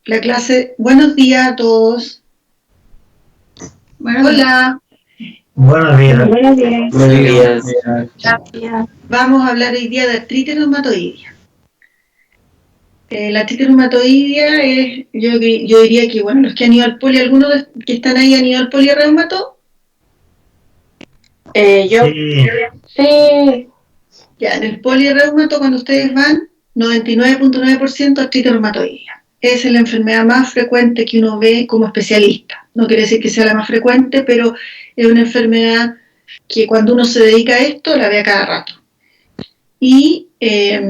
la clase. Buenos días a todos. Hola. Buenos días. Buenos días. Buenos días. Gracias. Vamos a hablar hoy día de artritis reumatoidea. La artritis reumatoidea es, yo diría que, bueno, los que han ido al poli, algunos que están ahí han ido al polirreumato. Yo. Sí. Ya, en el polirreumato, cuando ustedes van, 99.9% artritis reumatoidea. Es la enfermedad más frecuente que uno ve como especialista. No quiere decir que sea la más frecuente, pero es una enfermedad que cuando uno se dedica a esto, la ve a cada rato. Y es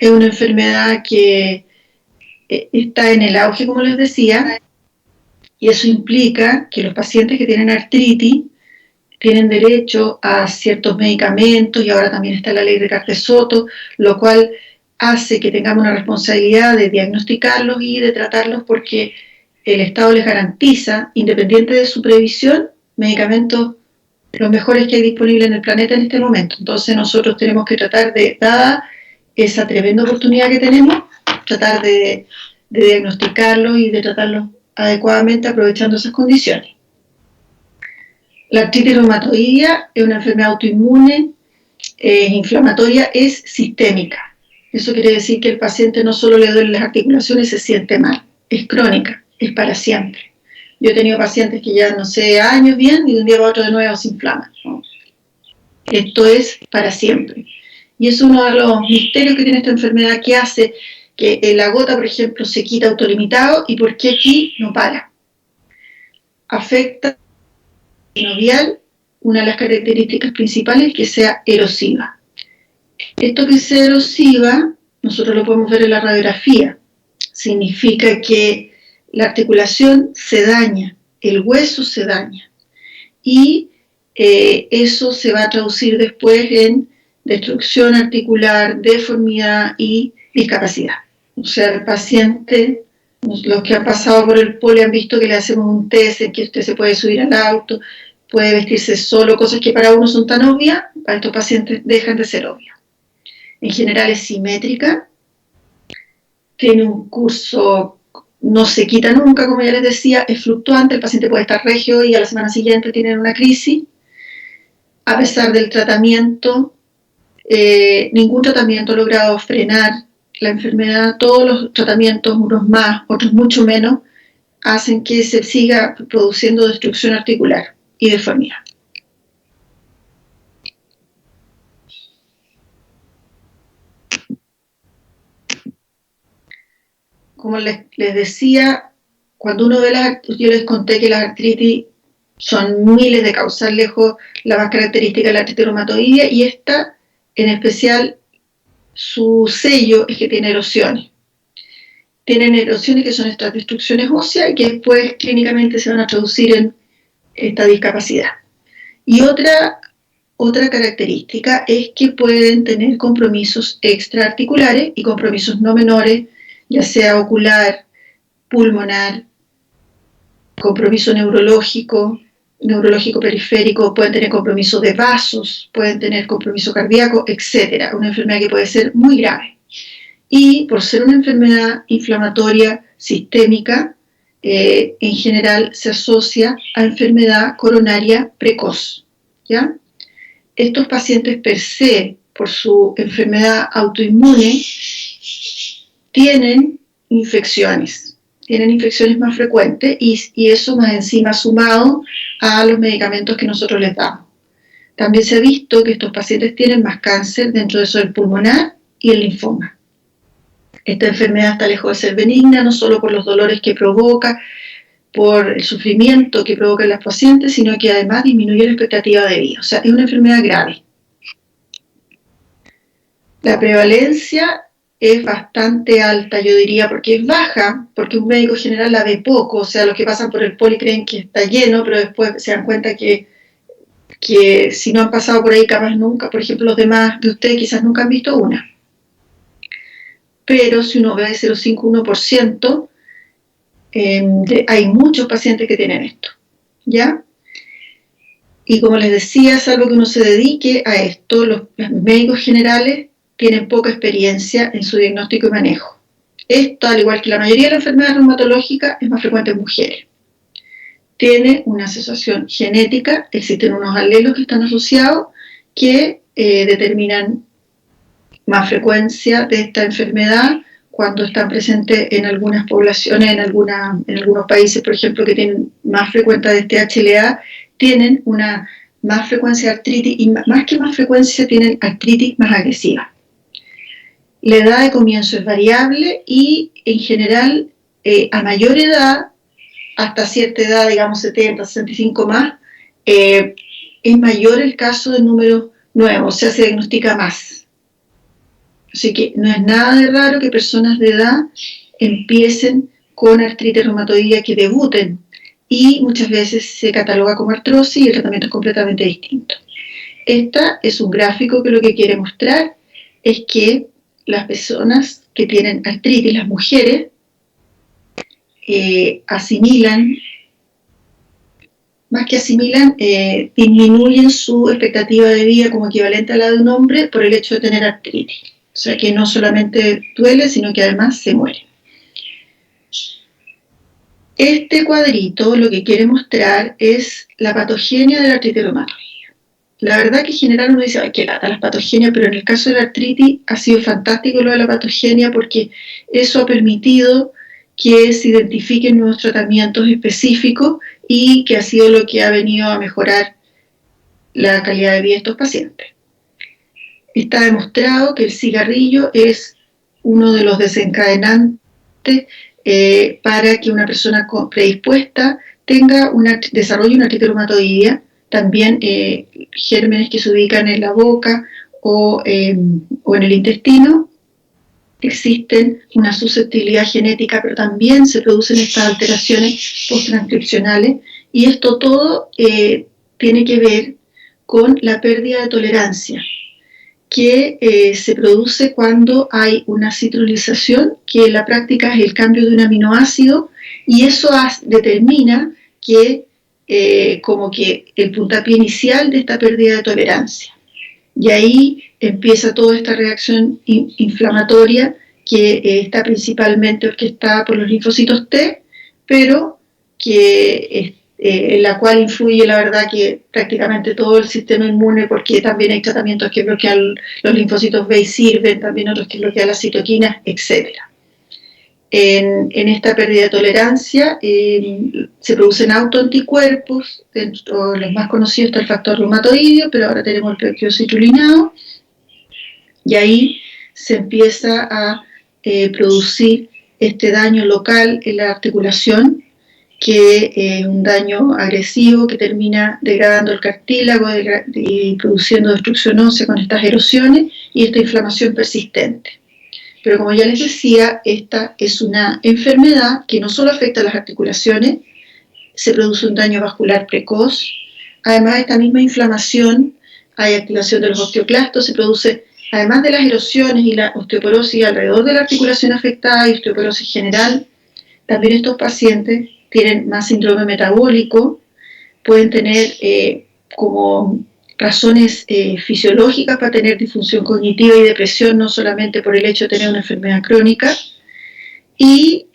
una enfermedad que está en el auge, como les decía, y eso implica que los pacientes que tienen artritis tienen derecho a ciertos medicamentos, y ahora también está la ley de Cartes-Soto, lo cual hace que tengamos una responsabilidad de diagnosticarlos y de tratarlos, porque el Estado les garantiza, independiente de su previsión, medicamentos los mejores que hay disponibles en el planeta en este momento. Entonces nosotros tenemos que tratar de, dada esa tremenda oportunidad que tenemos, tratar de diagnosticarlos y de tratarlos adecuadamente aprovechando esas condiciones. La artritis reumatoidea es una enfermedad autoinmune, inflamatoria, es sistémica. Eso quiere decir que el paciente no solo le duelen las articulaciones y se siente mal, es crónica, es para siempre. Yo he tenido pacientes que ya, no sé, años bien, y de un día para otro de nuevo se inflaman, ¿no? Esto es para siempre. Y es uno de los misterios que tiene esta enfermedad, que hace que la gota, por ejemplo, se quita autolimitado, y por qué aquí no para. Afecta sinovial, una de las características principales es que sea erosiva. Esto que sea erosiva, nosotros lo podemos ver en la radiografía. Significa que la articulación se daña, el hueso se daña, y eso se va a traducir después en destrucción articular, deformidad y discapacidad. O sea, el paciente, los que han pasado por el poli han visto que le hacemos un test en que usted se puede subir al auto, puede vestirse solo, cosas que para uno son tan obvias, para estos pacientes dejan de ser obvias. En general es simétrica, tiene un curso, no se quita nunca, como ya les decía, es fluctuante, el paciente puede estar regio y a la semana siguiente tiene una crisis. A pesar del tratamiento, ningún tratamiento ha logrado frenar la enfermedad. Todos los tratamientos, unos más, otros mucho menos, hacen que se siga produciendo destrucción articular y deformidad. Como les decía, cuando uno ve yo les conté que las artritis son miles de causas, lejos la más característica de la artritis reumatoidea, y esta en especial, su sello es que tiene erosiones. Tienen erosiones que son estas destrucciones óseas y que después clínicamente se van a traducir en esta discapacidad. Y otra característica es que pueden tener compromisos extraarticulares y compromisos no menores, ya sea ocular, pulmonar, compromiso neurológico periférico, pueden tener compromiso de vasos, pueden tener compromiso cardíaco, etc. Una enfermedad que puede ser muy grave. Y por ser una enfermedad inflamatoria sistémica, en general se asocia a enfermedad coronaria precoz, ¿ya? Estos pacientes per se, por su enfermedad autoinmune, tienen infecciones más frecuentes, y eso más encima sumado a los medicamentos que nosotros les damos. También se ha visto que estos pacientes tienen más cáncer, dentro de eso el pulmonar y el linfoma. Esta enfermedad está lejos de ser benigna, no solo por los dolores que provoca, por el sufrimiento que provoca en las pacientes, sino que además disminuye la expectativa de vida. O sea, es una enfermedad grave. La prevalencia es bastante alta, yo diría, porque es baja, porque un médico general la ve poco. O sea, los que pasan por el poli creen que está lleno, pero después se dan cuenta que si no han pasado por ahí capaz nunca, por ejemplo, los demás de ustedes quizás nunca han visto una. Pero si uno ve 0,5-1%, hay muchos pacientes que tienen esto, ¿ya? Y como les decía, salvo que uno se dedique a esto, los médicos generales tienen poca experiencia en su diagnóstico y manejo. Esto, al igual que la mayoría de las enfermedades reumatológicas, es más frecuente en mujeres. Tiene una asociación genética, existen unos alelos que están asociados que determinan más frecuencia de esta enfermedad cuando están presentes en algunas poblaciones, en algunos países, por ejemplo, que tienen más frecuencia de este HLA, tienen una más frecuencia de artritis y más que más frecuencia tienen artritis más agresiva. La edad de comienzo es variable y en general a mayor edad, hasta cierta edad, digamos 70, 65 más, es mayor el caso de números nuevos, o sea, se diagnostica más. Así que no es nada de raro que personas de edad empiecen con artritis reumatoidea, que debuten, y muchas veces se cataloga como artrosis y el tratamiento es completamente distinto. Este es un gráfico que lo que quiere mostrar es que las personas que tienen artritis, las mujeres, asimilan, más que asimilan, disminuyen su expectativa de vida como equivalente a la de un hombre por el hecho de tener artritis. O sea que no solamente duele, sino que además se muere. Este cuadrito lo que quiere mostrar es la patogenia de la artritis reumatoidea. La verdad que en general uno dice, ay, qué lata las patogenias, pero en el caso de la artritis ha sido fantástico lo de la patogenia porque eso ha permitido que se identifiquen nuevos tratamientos específicos y que ha sido lo que ha venido a mejorar la calidad de vida de estos pacientes. Está demostrado que el cigarrillo es uno de los desencadenantes para que una persona predispuesta desarrolle una artritis reumatoidea. También gérmenes que se ubican en la boca o en el intestino. Existen una susceptibilidad genética, pero también se producen estas alteraciones posttranscripcionales y esto todo tiene que ver con la pérdida de tolerancia que se produce cuando hay una citrullización, que en la práctica es el cambio de un aminoácido, y eso determina que como que el puntapié inicial de esta pérdida de tolerancia. Y ahí empieza toda esta reacción inflamatoria que está principalmente orquestada por los linfocitos T, pero que en la cual influye, la verdad, que prácticamente todo el sistema inmune, porque también hay tratamientos que bloquean los linfocitos B y sirven, también otros que bloquean las citoquinas, etc. En esta pérdida de tolerancia se producen autoanticuerpos, dentro de los más conocidos está el factor reumatoideo, pero ahora tenemos el péptido citrullinado, y ahí se empieza a producir este daño local en la articulación, que es un daño agresivo que termina degradando el cartílago y produciendo destrucción ósea con estas erosiones y esta inflamación persistente. Pero como ya les decía, esta es una enfermedad que no solo afecta a las articulaciones, se produce un daño vascular precoz. Además de esta misma inflamación, hay activación de los osteoclastos, se produce, además de las erosiones y la osteoporosis alrededor de la articulación afectada y osteoporosis general, también estos pacientes tienen más síndrome metabólico, pueden tener como razones fisiológicas para tener disfunción cognitiva y depresión, no solamente por el hecho de tener una enfermedad crónica, y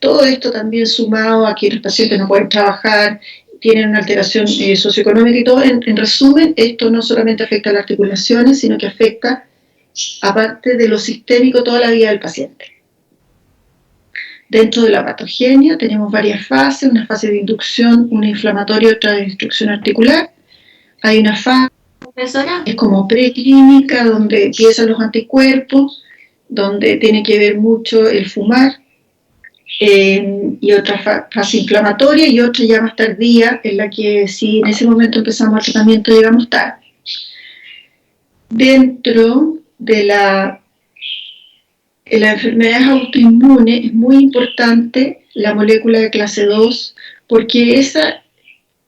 todo esto también sumado a que los pacientes no pueden trabajar, tienen una alteración socioeconómica y todo. En resumen, esto no solamente afecta a las articulaciones, sino que afecta, aparte de lo sistémico, toda la vida del paciente. Dentro de la patogenia tenemos varias fases, una fase de inducción, una inflamatoria, otra de destrucción articular. Hay una fase que es como preclínica, donde empiezan los anticuerpos, donde tiene que ver mucho el fumar, y otra fase inflamatoria y otra ya más tardía, en la que si en ese momento empezamos el tratamiento llegamos tarde. Dentro de las enfermedades autoinmunes es muy importante la molécula de clase 2, porque esa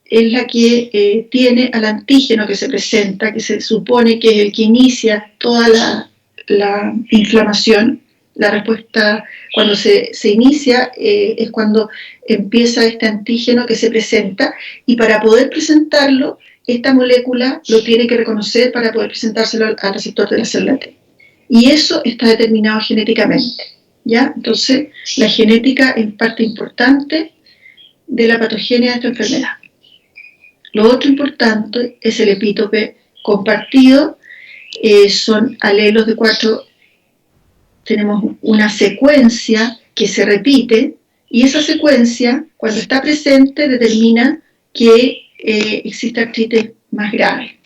es la que tiene al antígeno que se presenta, que se supone que es el que inicia toda la inflamación. La respuesta cuando se inicia es cuando empieza este antígeno que se presenta, y para poder presentarlo, esta molécula lo tiene que reconocer para poder presentárselo al receptor de la célula T. Y eso está determinado genéticamente. ¿ya? Entonces, la genética es parte importante de la patogenia de esta enfermedad. Lo otro importante es el epítope compartido, son alelos de 4, tenemos una secuencia que se repite, y esa secuencia, cuando está presente, determina que existe artritis más grave.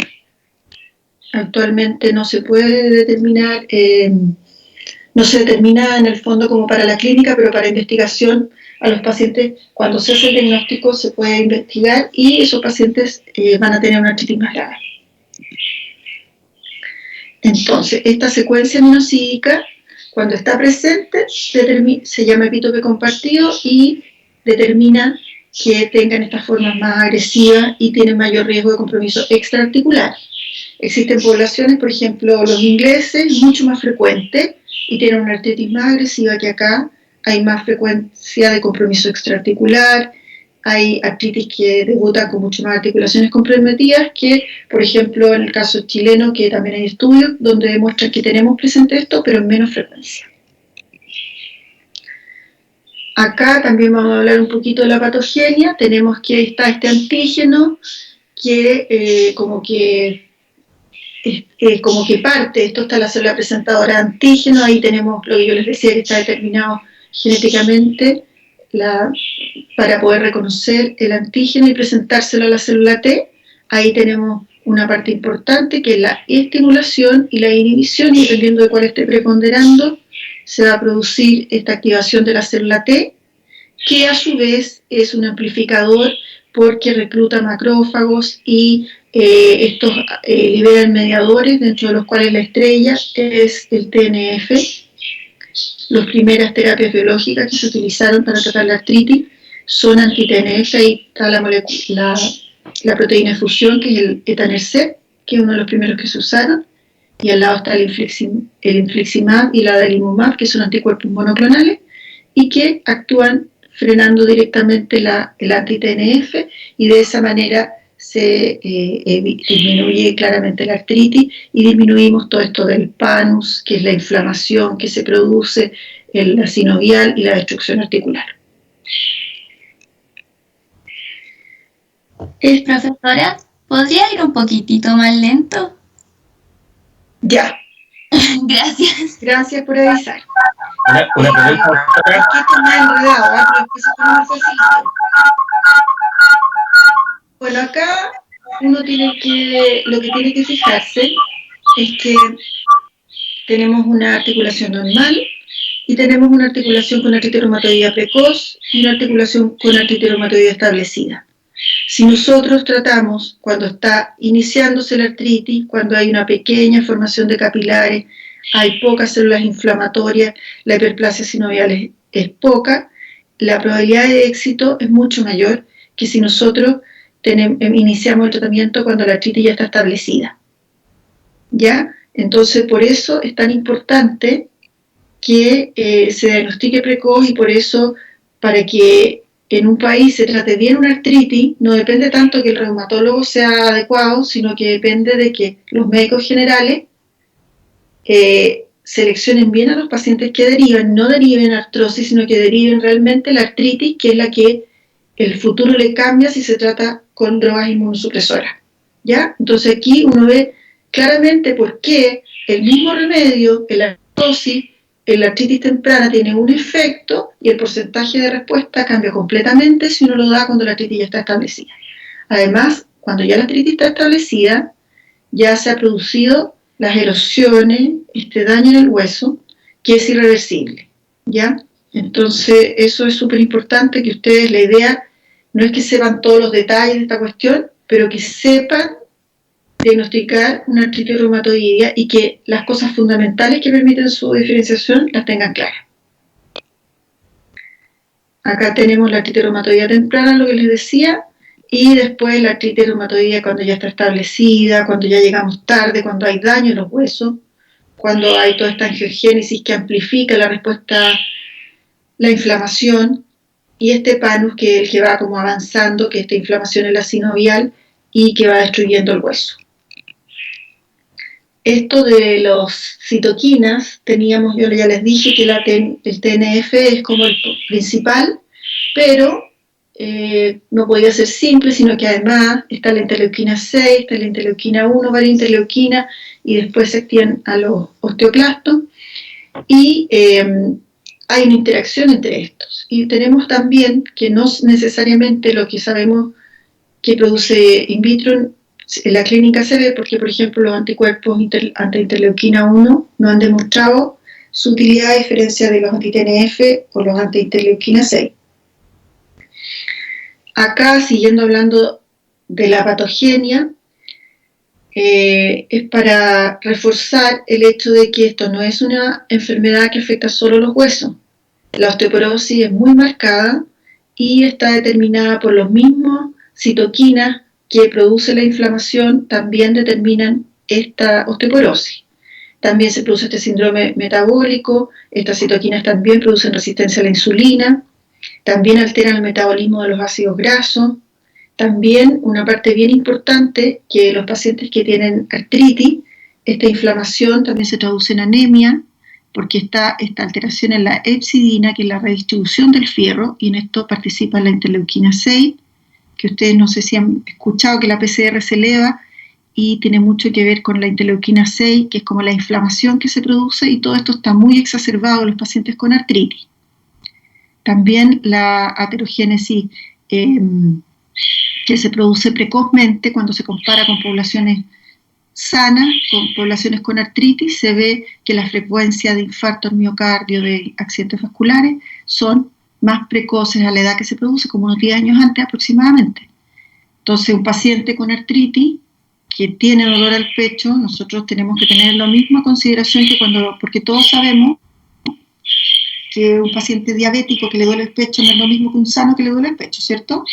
Actualmente no se puede determinar, no se determina en el fondo como para la clínica, pero para investigación a los pacientes, cuando se hace el diagnóstico se puede investigar y esos pacientes van a tener una artritis más grave. Entonces, esta secuencia aminosídica, cuando está presente, se llama epítope compartido y determina que tengan estas formas más agresivas y tienen mayor riesgo de compromiso extraarticular. Existen poblaciones, por ejemplo, los ingleses, mucho más frecuente y tienen una artritis más agresiva que acá, hay más frecuencia de compromiso extraarticular, hay artritis que debutan con mucho más articulaciones comprometidas que, por ejemplo, en el caso chileno, que también hay estudios donde demuestran que tenemos presente esto, pero en menos frecuencia. Acá también vamos a hablar un poquito de la patogenia. Tenemos que está este antígeno que como que parte, esto está la célula presentadora de antígeno, ahí tenemos lo que yo les decía que está determinado genéticamente para poder reconocer el antígeno y presentárselo a la célula T. Ahí tenemos una parte importante que es la estimulación y la inhibición, y dependiendo de cuál esté preponderando, se va a producir esta activación de la célula T, que a su vez es un amplificador porque recluta macrófagos y estos liberan mediadores, dentro de los cuales la estrella es el TNF. Las primeras terapias biológicas que se utilizaron para tratar la artritis son anti-TNF, ahí está la proteína de fusión, que es el etanercept, que es uno de los primeros que se usaron, y al lado está el infliximab y la adalimumab, que son anticuerpos monoclonales, y que actúan frenando directamente el anti-TNF, y de esa manera se disminuye claramente la artritis y disminuimos todo esto del panus, que es la inflamación que se produce en la sinovial y la destrucción articular. Profesora, ¿podría ir un poquitito más lento? Ya. Gracias. Gracias por avisar. Una pregunta. Es que esto es más enredado, ¿eh? Pero después se pone más facilito. Bueno, acá uno lo que tiene que fijarse es que tenemos una articulación normal y tenemos una articulación con artritis reumatoidea precoz y una articulación con artritis reumatoidea establecida. Si nosotros tratamos cuando está iniciándose la artritis, cuando hay una pequeña formación de capilares, hay pocas células inflamatorias, la hiperplasia sinovial es poca, la probabilidad de éxito es mucho mayor que si nosotros iniciamos el tratamiento cuando la artritis ya está establecida. ¿Ya? Entonces, por eso es tan importante que se diagnostique precoz, y por eso, para que en un país se trate bien una artritis, no depende tanto que el reumatólogo sea adecuado, sino que depende de que los médicos generales seleccionen bien a los pacientes que derivan, no deriven artrosis, sino que deriven realmente la artritis, que es la que el futuro le cambia si se trata con drogas inmunosupresoras. ¿Ya? Entonces aquí uno ve claramente por qué el mismo remedio, la artrosis, en la artritis temprana tiene un efecto y el porcentaje de respuesta cambia completamente si uno lo da cuando la artritis ya está establecida. Además, cuando ya la artritis está establecida, ya se ha producido las erosiones, este daño en el hueso, que es irreversible, ¿ya? Entonces, eso es súper importante, que ustedes, la idea no es que sepan todos los detalles de esta cuestión, pero que sepan diagnosticar una artritis reumatoidea y que las cosas fundamentales que permiten su diferenciación las tengan claras. Acá tenemos la artritis reumatoidea temprana, lo que les decía, y después la artritis reumatoidea cuando ya está establecida, cuando ya llegamos tarde, cuando hay daño en los huesos, cuando hay toda esta angiogénesis que amplifica la respuesta, la inflamación, y este panus, que es el que va como avanzando, que esta inflamación es la sinovial y que va destruyendo el hueso. esto de los citoquinas, teníamos, yo ya les dije que el TNF es como el principal, pero no podía ser simple, sino que además está la interleuquina 6, está la interleuquina 1, varias interleuquinas, y después se activan a los osteoclastos, y hay una interacción entre estos. Y tenemos también que no necesariamente lo que sabemos que produce in vitro en la clínica se ve porque, por ejemplo, los anticuerpos anti-interleuquina 1 no han demostrado su utilidad a diferencia de los anti-TNF o los anti-interleuquina 6. Acá, siguiendo hablando de la patogenia, es para reforzar el hecho de que esto no es una enfermedad que afecta solo los huesos. La osteoporosis es muy marcada y está determinada por los mismos citoquinas que produce la inflamación, también determinan esta osteoporosis. También se produce este síndrome metabólico, estas citoquinas también producen resistencia a la insulina, también alteran el metabolismo de los ácidos grasos. También una parte bien importante, que los pacientes que tienen artritis, esta inflamación también se traduce en anemia, porque está esta alteración en la hepcidina, que es la redistribución del fierro, y en esto participa la interleuquina 6, que ustedes no sé si han escuchado que la PCR se eleva y tiene mucho que ver con la interleuquina 6, que es como la inflamación que se produce, y todo esto está muy exacerbado en los pacientes con artritis. También la aterogénesis que se produce precozmente cuando se compara con poblaciones sanas, con poblaciones con artritis, se ve que la frecuencia de infartos, miocardio, de accidentes vasculares son más precoces a la edad que se produce, como unos 10 años antes aproximadamente. Entonces, un paciente con artritis que tiene dolor al pecho, nosotros tenemos que tener la misma consideración que porque todos sabemos que un paciente diabético que le duele el pecho no es lo mismo que un sano que le duele el pecho, ¿cierto?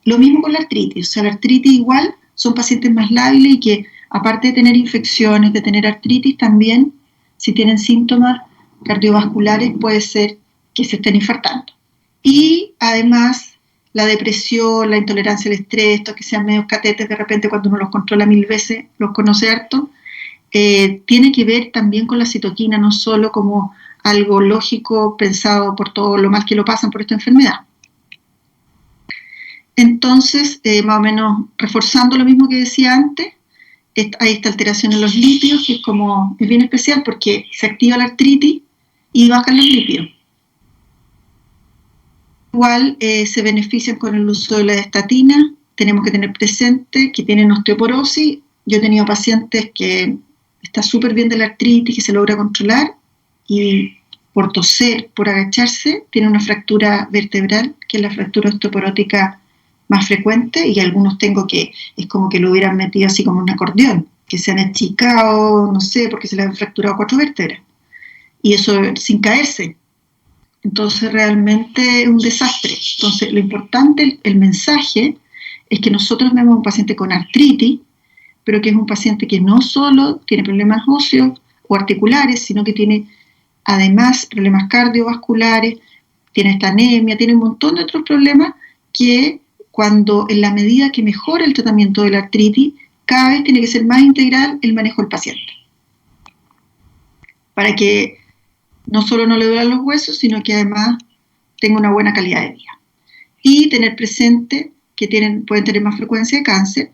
Lo mismo con la artritis, o sea, la artritis igual son pacientes más lábiles y que aparte de tener infecciones, de tener artritis, también si tienen síntomas cardiovasculares puede ser que se estén infartando. Y además la depresión, la intolerancia al estrés, estos que sean medios catetes de repente cuando uno los controla 1000 veces, los conoce harto, tiene que ver también con la citoquina, no solo como algo lógico pensado por todo lo mal que lo pasan por esta enfermedad. Entonces, más o menos reforzando lo mismo que decía antes, hay esta alteración en los lípidos, que es bien especial porque se activa la artritis y bajan los lípidos. Igual se benefician con el uso de la estatina. Tenemos que tener presente que tienen osteoporosis. Yo he tenido pacientes que están súper bien de la artritis, que se logra controlar, y por toser, por agacharse, tiene una fractura vertebral, que es la fractura osteoporótica más frecuente, y algunos tengo que es como que lo hubieran metido así como un acordeón, que se han achicado, no sé, porque se les han fracturado 4 vértebras, y eso sin caerse. Entonces realmente es un desastre. Entonces lo importante, el mensaje, es que nosotros vemos un paciente con artritis, pero que es un paciente que no solo tiene problemas óseos o articulares, sino que tiene además problemas cardiovasculares, tiene esta anemia, tiene un montón de otros problemas que cuando en la medida que mejora el tratamiento de la artritis, cada vez tiene que ser más integral el manejo del paciente. Para que no solo no le duelan los huesos, sino que además tenga una buena calidad de vida. Y tener presente que pueden tener más frecuencia de cáncer,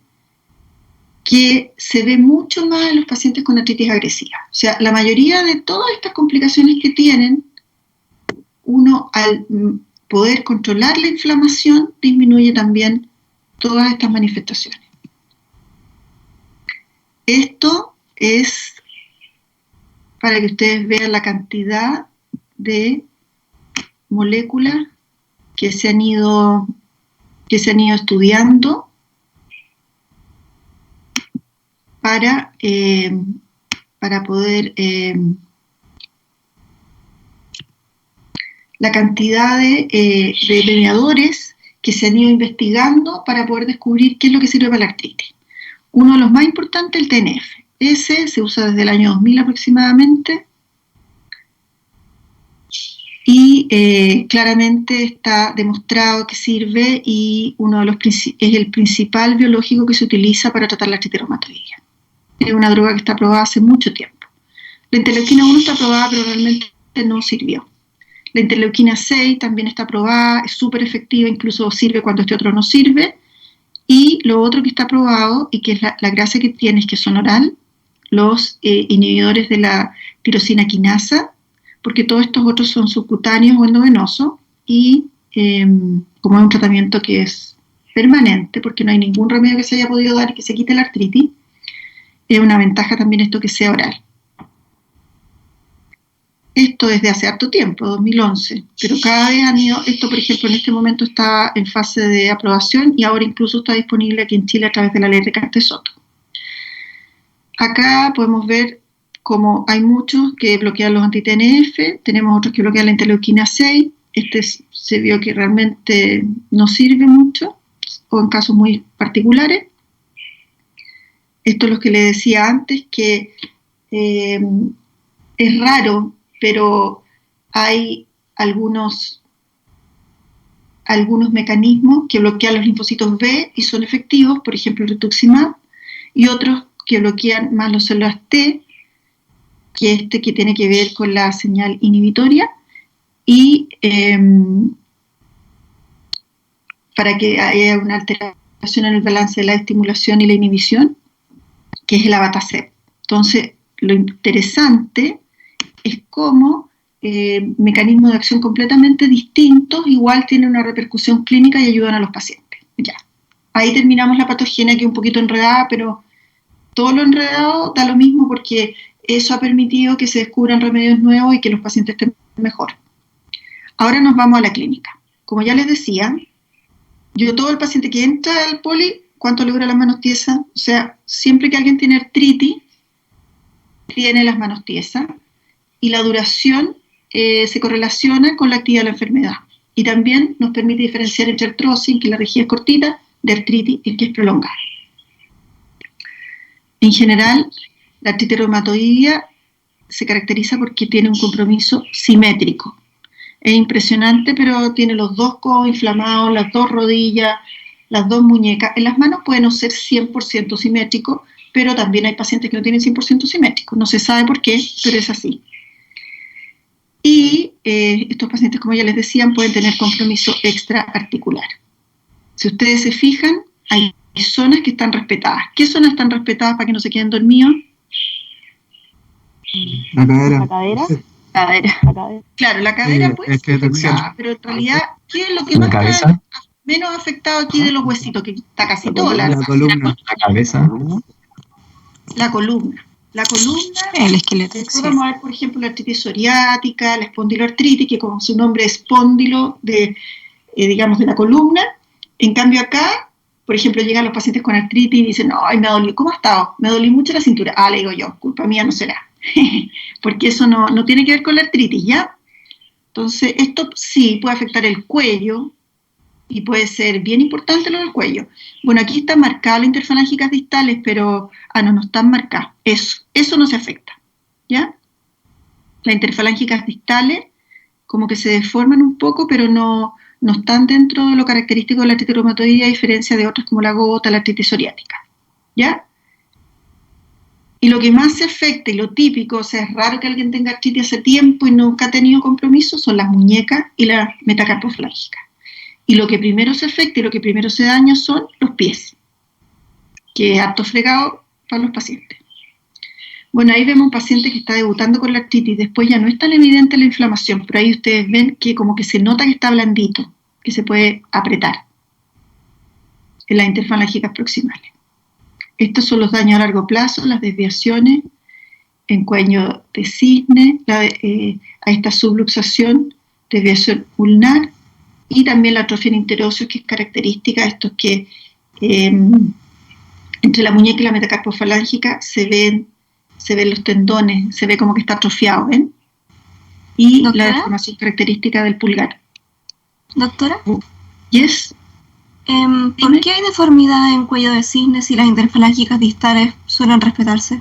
que se ve mucho más en los pacientes con artritis agresiva. O sea, la mayoría de todas estas complicaciones que tienen, uno al poder controlar la inflamación, disminuye también todas estas manifestaciones. Esto es para que ustedes vean la cantidad de moléculas que se han ido estudiando para poder la cantidad de mediadores que se han ido investigando para poder descubrir qué es lo que sirve para la artritis. Uno de los más importantes es el TNF. Ese se usa desde el año 2000 aproximadamente y claramente está demostrado que sirve, y es el principal biológico que se utiliza para tratar la artritis reumatoidea. Es una droga que está aprobada hace mucho tiempo. La interleuquina 1 está aprobada, pero realmente no sirvió. La interleuquina 6 también está aprobada, es súper efectiva, incluso sirve cuando este otro no sirve. Y lo otro que está aprobado, y que es la gracia que tiene, es que son oral, los inhibidores de la tirosina quinasa, porque todos estos otros son subcutáneos o endovenosos, y como es un tratamiento que es permanente, porque no hay ningún remedio que se haya podido dar y que se quite la artritis, es una ventaja también esto que sea oral. Esto desde hace harto tiempo, 2011, pero cada vez han ido, esto por ejemplo en este momento está en fase de aprobación y ahora incluso está disponible aquí en Chile a través de la ley de Carte-Soto. Acá podemos ver cómo hay muchos que bloquean los anti-TNF, tenemos otros que bloquean la interleuquina 6, se vio que realmente no sirve mucho, o en casos muy particulares. Esto es lo que le decía antes, que es raro, pero hay algunos mecanismos que bloquean los linfocitos B y son efectivos, por ejemplo el rituximab, y otros que bloquean más las células T, que que tiene que ver con la señal inhibitoria, y para que haya una alteración en el balance de la estimulación y la inhibición, que es el abatacept. Entonces, lo interesante es cómo mecanismos de acción completamente distintos igual tienen una repercusión clínica y ayudan a los pacientes. Ya. Ahí terminamos la patogenia, que es un poquito enredada, pero todo lo enredado da lo mismo porque eso ha permitido que se descubran remedios nuevos y que los pacientes estén mejor. Ahora nos vamos a la clínica. Como ya les decía, todo el paciente que entra al poli, ¿cuánto le dura las manos tiesas? O sea, siempre que alguien tiene artritis, tiene las manos tiesas, y la duración se correlaciona con la actividad de la enfermedad. Y también nos permite diferenciar entre artrosis, que la rigidez es cortita, de artritis, que es prolongada. En general, la artritis reumatoidea se caracteriza porque tiene un compromiso simétrico. Es impresionante, pero tiene los dos codos inflamados, las dos rodillas, las dos muñecas. En las manos puede no ser 100% simétrico, pero también hay pacientes que no tienen 100% simétrico. No se sabe por qué, pero es así. Y estos pacientes, como ya les decía, pueden tener compromiso extraarticular. Si ustedes se fijan, hay zonas que están respetadas. ¿Qué zonas están respetadas para que no se queden dormidos? La cadera. ¿La cadera? Cadera. La cadera. Claro, la cadera puede ser afectada, pero en realidad, ¿qué es lo que más está menos afectado aquí de los huesitos? Que está casi todo. La columna. La cabeza. La columna. La columna, El esqueleto. después vamos a ver, por ejemplo, la artritis psoriática, la espondiloartritis, que como su nombre es espóndilo, digamos, de la columna. En cambio acá, por ejemplo, llegan los pacientes con artritis y dicen, ay, me dolió, ¿cómo ha estado? Me dolí mucho la cintura. Ah, le digo yo, culpa mía no será. Porque eso no tiene que ver con la artritis, ¿ya? Entonces, esto sí puede afectar el cuello, y puede ser bien importante lo del cuello. Bueno, aquí están marcadas las interfalángicas distales, pero, no están marcadas. Eso no se afecta, ¿ya? Las interfalángicas distales como que se deforman un poco, pero no están dentro de lo característico de la artritis reumatoidea, a diferencia de otras como la gota, la artritis psoriática, ¿ya? Y lo que más se afecta, y lo típico, o sea, es raro que alguien tenga artritis hace tiempo y nunca ha tenido compromiso, son las muñecas y las metacarpoflángicas. Y lo que primero se afecta y lo que primero se daña son los pies, que es harto fregado para los pacientes. Bueno, ahí vemos un paciente que está debutando con la artritis, después ya no es tan evidente la inflamación, pero ahí ustedes ven que como que se nota que está blandito, que se puede apretar en las interfalángicas proximales. Estos son los daños a largo plazo, las desviaciones en cuello de cisne, a esta subluxación, desviación ulnar, y también la atrofia en interóseos, que es característica, esto es que entre la muñeca y la metacarpofalángica se ven los tendones, se ve como que está atrofiado, ¿ven? Y ¿Doctora? la deformación característica del pulgar. Doctora, Yes. ¿por qué hay deformidad en cuello de cisne si las interfalángicas distales suelen respetarse?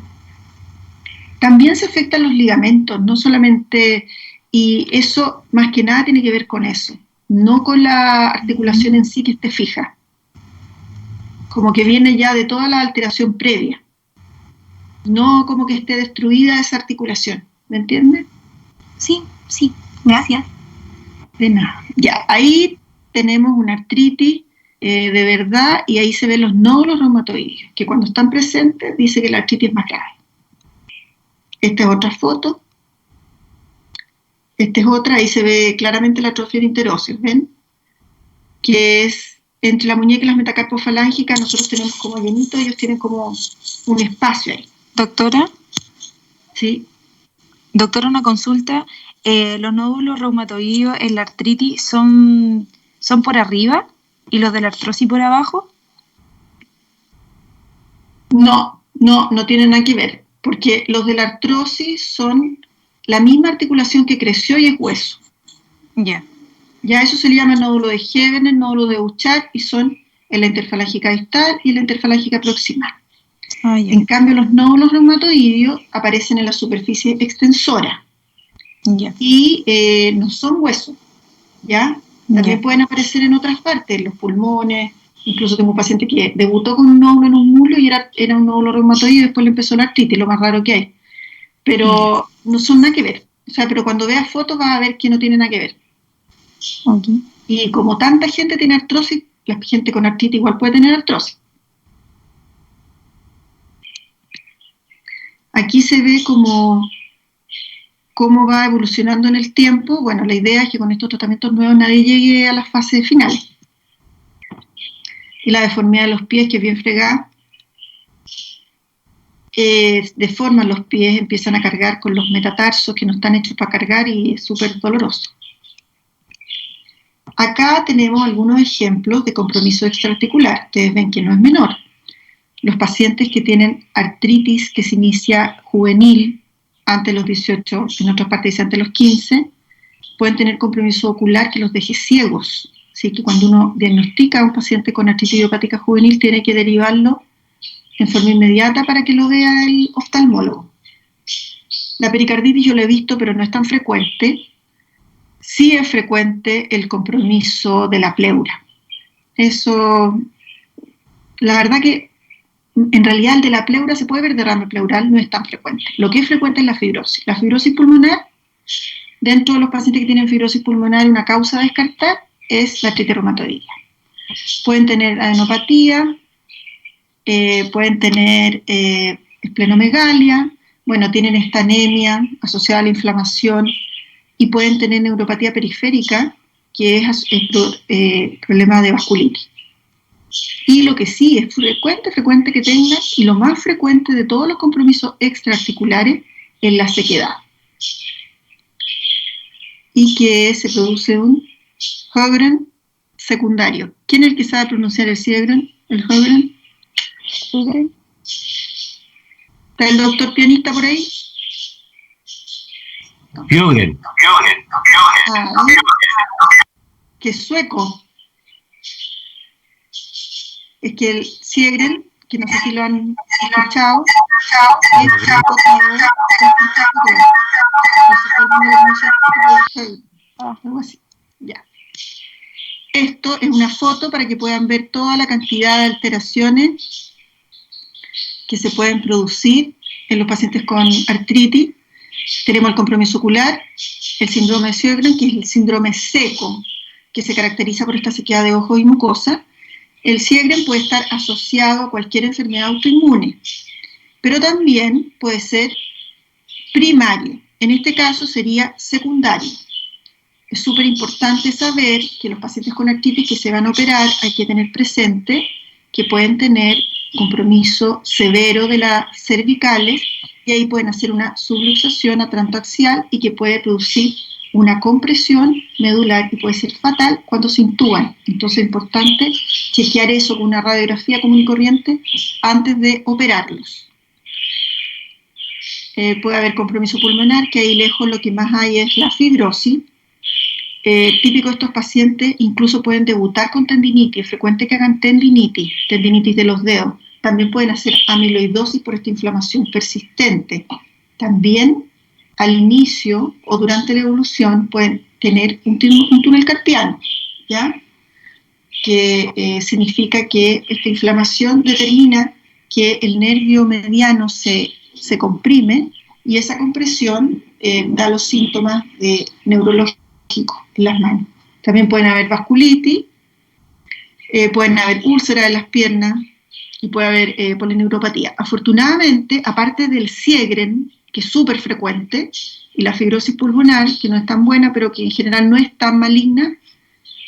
También se afectan los ligamentos, no solamente, y eso más que nada tiene que ver con eso, no con la articulación en sí que esté fija, como que viene ya de toda la alteración previa. no como que esté destruida esa articulación, ¿me entiendes? Sí, gracias. De nada. Ya, ahí tenemos una artritis de verdad, y ahí se ven los nódulos reumatoides, que cuando están presentes dice que la artritis es más grave. Esta es otra foto. Esta es otra, ahí se ve claramente la atrofia de interóseos, ¿ven? Que es entre la muñeca y las metacarpofalángicas, nosotros tenemos como llenito, ellos tienen como un espacio ahí. Doctora, ¿Sí? Doctora, una consulta. ¿Los nódulos reumatoides en la artritis son por arriba y los de la artrosis por abajo? No tienen nada que ver, porque los de la artrosis son la misma articulación que creció y es hueso. Ya. Ya eso se le llama nódulo de Heberner, nódulo de Bouchard, y son en la interfalángica distal y en la interfalángica proximal. En cambio, los nódulos reumatoideos aparecen en la superficie extensora y no son huesos, ¿ya? También pueden aparecer en otras partes, en los pulmones. Incluso tengo un paciente que debutó con un nódulo en un muslo y era un nódulo reumatoide y después le empezó la artritis, lo más raro que hay. Pero no son nada que ver. O sea, pero cuando veas fotos vas a ver que no tienen nada que ver. Okay. Y como tanta gente tiene artrosis, la gente con artritis igual puede tener artrosis. Aquí se ve cómo va evolucionando en el tiempo. Bueno, la idea es que con estos tratamientos nuevos nadie llegue a las fases finales. Y la deformidad de los pies, que es bien fregada, deforman los pies, empiezan a cargar con los metatarsos que no están hechos para cargar y es súper doloroso. Acá tenemos algunos ejemplos de compromiso extraarticular. Ustedes ven que no es menor. Los pacientes que tienen artritis que se inicia juvenil, antes de los 18, en otras partes dice antes de los 15, pueden tener compromiso ocular que los deje ciegos. Así que cuando uno diagnostica a un paciente con artritis idiopática juvenil, tiene que derivarlo en forma inmediata para que lo vea el oftalmólogo. La pericarditis yo la he visto, pero no es tan frecuente. Sí es frecuente el compromiso de la pleura. Eso, la verdad que en realidad el de la pleura se puede ver derrame pleural, no es tan frecuente. Lo que es frecuente es la fibrosis. La fibrosis pulmonar, dentro de los pacientes que tienen fibrosis pulmonar, una causa a descartar es la artritis reumatoidea. Pueden tener adenopatía, pueden tener esplenomegalia, bueno, tienen esta anemia asociada a la inflamación y pueden tener neuropatía periférica, que es problema de vasculitis. Y lo que sí es frecuente que tengan, y lo más frecuente de todos los compromisos extraarticulares, es la sequedad. Y que se produce un Sjögren secundario. ¿Quién es el que sabe pronunciar el Sjögren? ¿El Sjögren? ¿Está el doctor pianista por ahí? Sjögren. Que es sueco. Es que el Sjögren, que no sé si lo han escuchado, algo así. Ya. Esto es una foto para que puedan ver toda la cantidad de alteraciones que se pueden producir en los pacientes con artritis. Tenemos el compromiso ocular, el síndrome de Sjögren, que es el síndrome seco, que se caracteriza por esta sequedad de ojos y mucosa. El Sjögren puede estar asociado a cualquier enfermedad autoinmune, pero también puede ser primario. En este caso sería secundario. Es súper importante saber que los pacientes con artritis que se van a operar hay que tener presente que pueden tener compromiso severo de las cervicales y ahí pueden hacer una subluxación atlantoaxial y que puede producir una compresión medular y puede ser fatal cuando se intuban. Entonces es importante chequear eso con una radiografía común y corriente antes de operarlos. Puede haber compromiso pulmonar, que ahí lejos lo que más hay es la fibrosis. Típico de estos pacientes incluso pueden debutar con tendinitis, es frecuente que hagan tendinitis de los dedos. También pueden hacer amiloidosis por esta inflamación persistente. También al inicio o durante la evolución pueden tener un túnel carpiano, ¿ya? Que significa que esta inflamación determina que el nervio mediano se se comprime y esa compresión da los síntomas neurológicos en las manos. También pueden haber vasculitis, pueden haber úlceras en las piernas y puede haber polineuropatía. Afortunadamente, aparte del Sjögren, que es súper frecuente, y la fibrosis pulmonar, que no es tan buena, pero que en general no es tan maligna,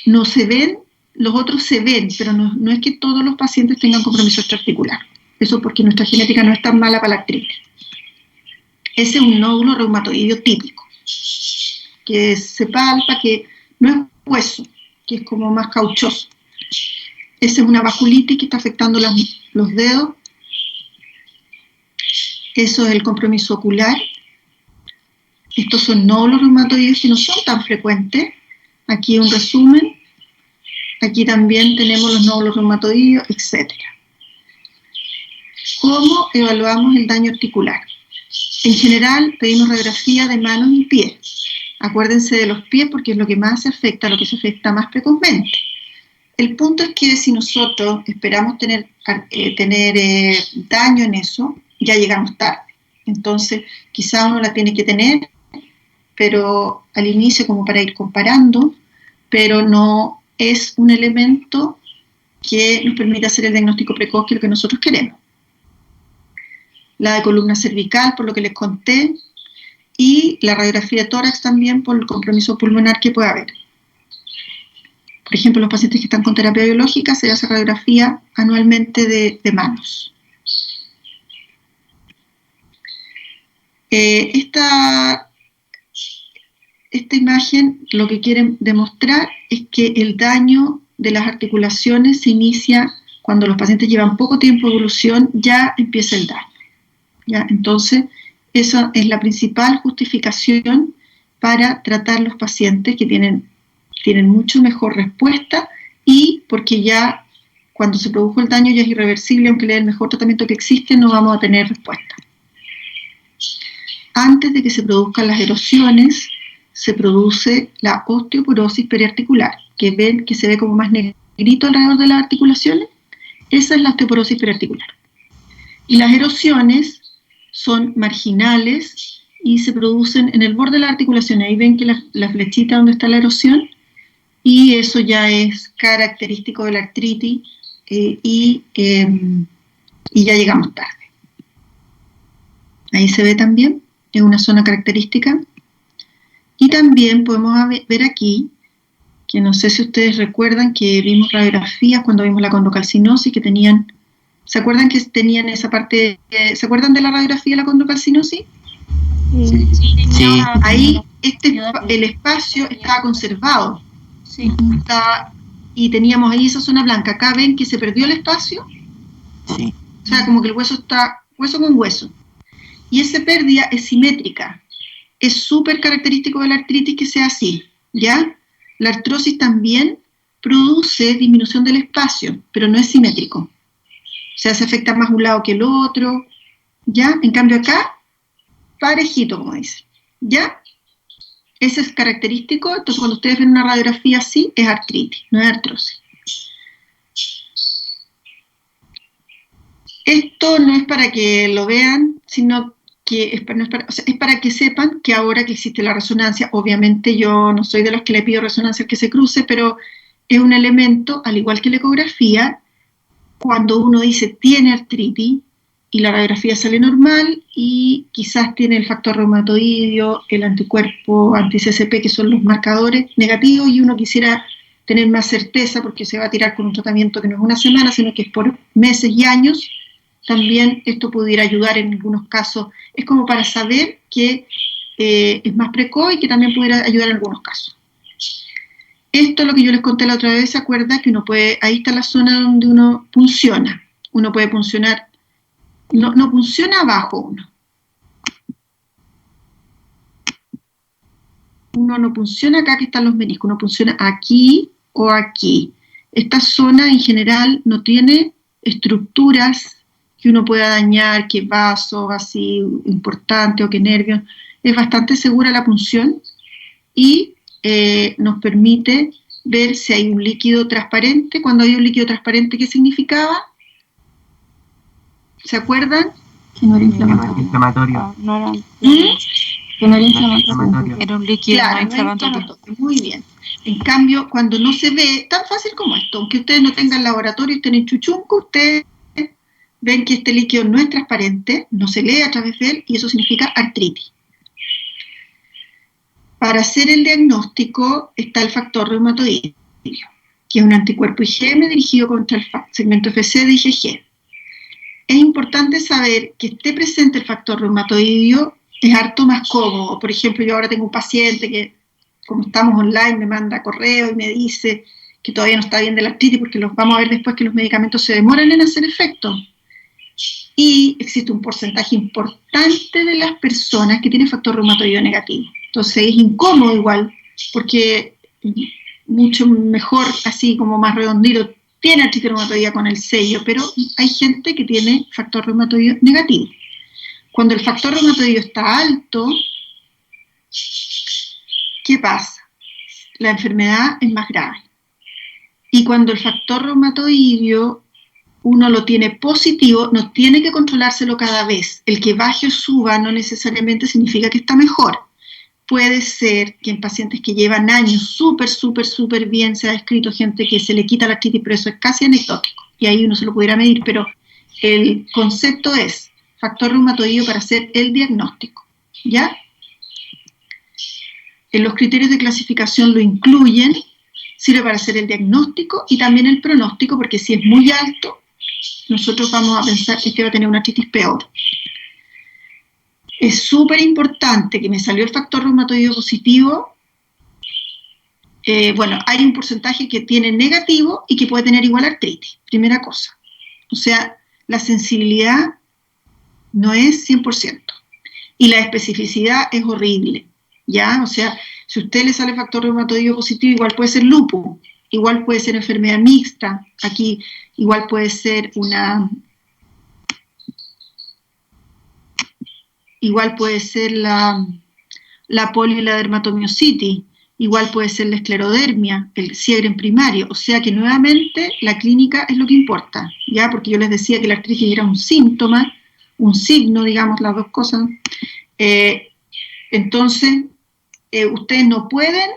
no se ven, los otros se ven, pero no es que todos los pacientes tengan compromiso extraarticular. Eso porque nuestra genética no es tan mala para la artritis. Ese es un nódulo reumatoideo típico, que se palpa, que no es hueso, que es como más cauchoso. Esa es una vasculitis que está afectando los dedos. Eso es el compromiso ocular. Estos son nódulos reumatoideos que no son tan frecuentes. Aquí un resumen. Aquí también tenemos los nódulos reumatoideos, etc. ¿Cómo evaluamos el daño articular? En general pedimos radiografía de manos y pies. Acuérdense de los pies porque es lo que más se afecta, lo que se afecta más precozmente. El punto es que si nosotros esperamos tener daño en eso, ya llegamos tarde. Entonces, quizá uno la tiene que tener, pero al inicio como para ir comparando, pero no es un elemento que nos permita hacer el diagnóstico precoz, que es lo que nosotros queremos. La de columna cervical, por lo que les conté, y la radiografía de tórax también por el compromiso pulmonar que puede haber. Por ejemplo, los pacientes que están con terapia biológica se hace radiografía anualmente de manos. Esta imagen lo que quiere demostrar es que el daño de las articulaciones se inicia cuando los pacientes llevan poco tiempo de evolución, ya empieza el daño. ¿Ya? Entonces, esa es la principal justificación para tratar los pacientes que tienen mucho mejor respuesta y porque ya cuando se produjo el daño ya es irreversible, aunque le dé el mejor tratamiento que existe, no vamos a tener respuesta. Antes de que se produzcan las erosiones, se produce la osteoporosis periarticular, que ven que se ve como más negrito alrededor de las articulaciones. Esa es la osteoporosis periarticular. Y las erosiones son marginales y se producen en el borde de las articulaciones. Ahí ven que la flechita donde está la erosión, y eso ya es característico de la artritis y ya llegamos tarde. Ahí se ve también, es una zona característica. Y también podemos ver aquí, que no sé si ustedes recuerdan que vimos radiografías cuando vimos la condrocalcinosis que tenían, ¿se acuerdan que tenían esa parte, ¿se acuerdan de la radiografía de la condrocalcinosis? Sí. Ahí el espacio estaba conservado. Sí. Y teníamos ahí esa zona blanca. Acá ven que se perdió el espacio. Sí. O sea, como que el hueso está hueso con hueso. Y esa pérdida es simétrica. Es súper característico de la artritis que sea así, ¿ya? La artrosis también produce disminución del espacio, pero no es simétrico. O sea, se afecta más un lado que el otro, ¿ya? En cambio acá, parejito, como dice, ¿ya? Ese es característico, entonces cuando ustedes ven una radiografía así, es artritis, no es artrosis. Esto no es para que lo vean, sino que es para que sepan que ahora que existe la resonancia, obviamente yo no soy de los que le pido resonancia que se cruce, pero es un elemento, al igual que la ecografía, cuando uno dice tiene artritis y la radiografía sale normal y quizás tiene el factor reumatoideo, el anticuerpo anti-CCP, que son los marcadores negativos, y uno quisiera tener más certeza porque se va a tirar con un tratamiento que no es una semana, sino que es por meses y años. También esto pudiera ayudar en algunos casos. Es como para saber que es más precoz y que también pudiera ayudar en algunos casos. Esto es lo que yo les conté la otra vez, ¿se acuerda? Que uno puede, ahí está la zona donde uno punciona. Uno puede puncionar, no punciona abajo uno. Uno no funciona acá que están los meniscos, uno funciona aquí o aquí. Esta zona en general no tiene estructuras que uno pueda dañar, que vasos así importantes o que nervios. Es bastante segura la punción y nos permite ver si hay un líquido transparente. Cuando hay un líquido transparente, ¿qué significaba? ¿Se acuerdan? Que no era inflamatorio. Inflamatorio. No era, ¿Mm? que no era Inflamatorio. Era un líquido Claro, no no es inflamatorio. inflamatorio. Muy bien. En cambio, cuando no se ve, tan fácil como esto, aunque ustedes no tengan laboratorio y estén en Chuchunco, ustedes ven que este líquido no es transparente, no se lee a través de él, y eso significa artritis. Para hacer el diagnóstico está el factor reumatoideo, que es un anticuerpo IgM dirigido contra el segmento FC de IgG. Es importante saber que esté presente el factor reumatoideo es harto más cómodo. Por ejemplo, yo ahora tengo un paciente que, como estamos online, me manda correo y me dice que todavía no está bien de la artritis porque los vamos a ver después que los medicamentos se demoran en hacer efecto. Y existe un porcentaje importante de las personas que tienen factor reumatoideo negativo. Entonces es incómodo igual, porque mucho mejor, así como más redondito, tiene artritis reumatoidea con el sello, pero hay gente que tiene factor reumatoideo negativo. Cuando el factor reumatoideo está alto, ¿qué pasa? La enfermedad es más grave. Y cuando el factor reumatoideo uno lo tiene positivo, no tiene que controlárselo cada vez. El que baje o suba no necesariamente significa que está mejor. Puede ser que en pacientes que llevan años súper bien se ha descrito gente que se le quita la artritis, pero eso es casi anecdótico. Y ahí uno se lo pudiera medir, pero el concepto es factor reumatoideo para hacer el diagnóstico, ¿ya? En los criterios de clasificación lo incluyen, sirve para hacer el diagnóstico y también el pronóstico, porque si es muy alto, nosotros vamos a pensar que este va a tener una artritis peor. Es súper importante que me salió el factor reumatoideo positivo. Bueno, hay un porcentaje que tiene negativo y que puede tener igual artritis, primera cosa. O sea, la sensibilidad no es 100%. Y la especificidad es horrible, ¿ya? O sea, si a usted le sale factor reumatoideo positivo, igual puede ser lupus, igual puede ser enfermedad mixta, aquí igual puede ser la polio y la dermatomiositis, igual puede ser la esclerodermia, el Sjögren primario, o sea que nuevamente la clínica es lo que importa, ¿ya? Porque yo les decía que la artritis era un síntoma, un signo, digamos, las dos cosas. Entonces, ustedes no pueden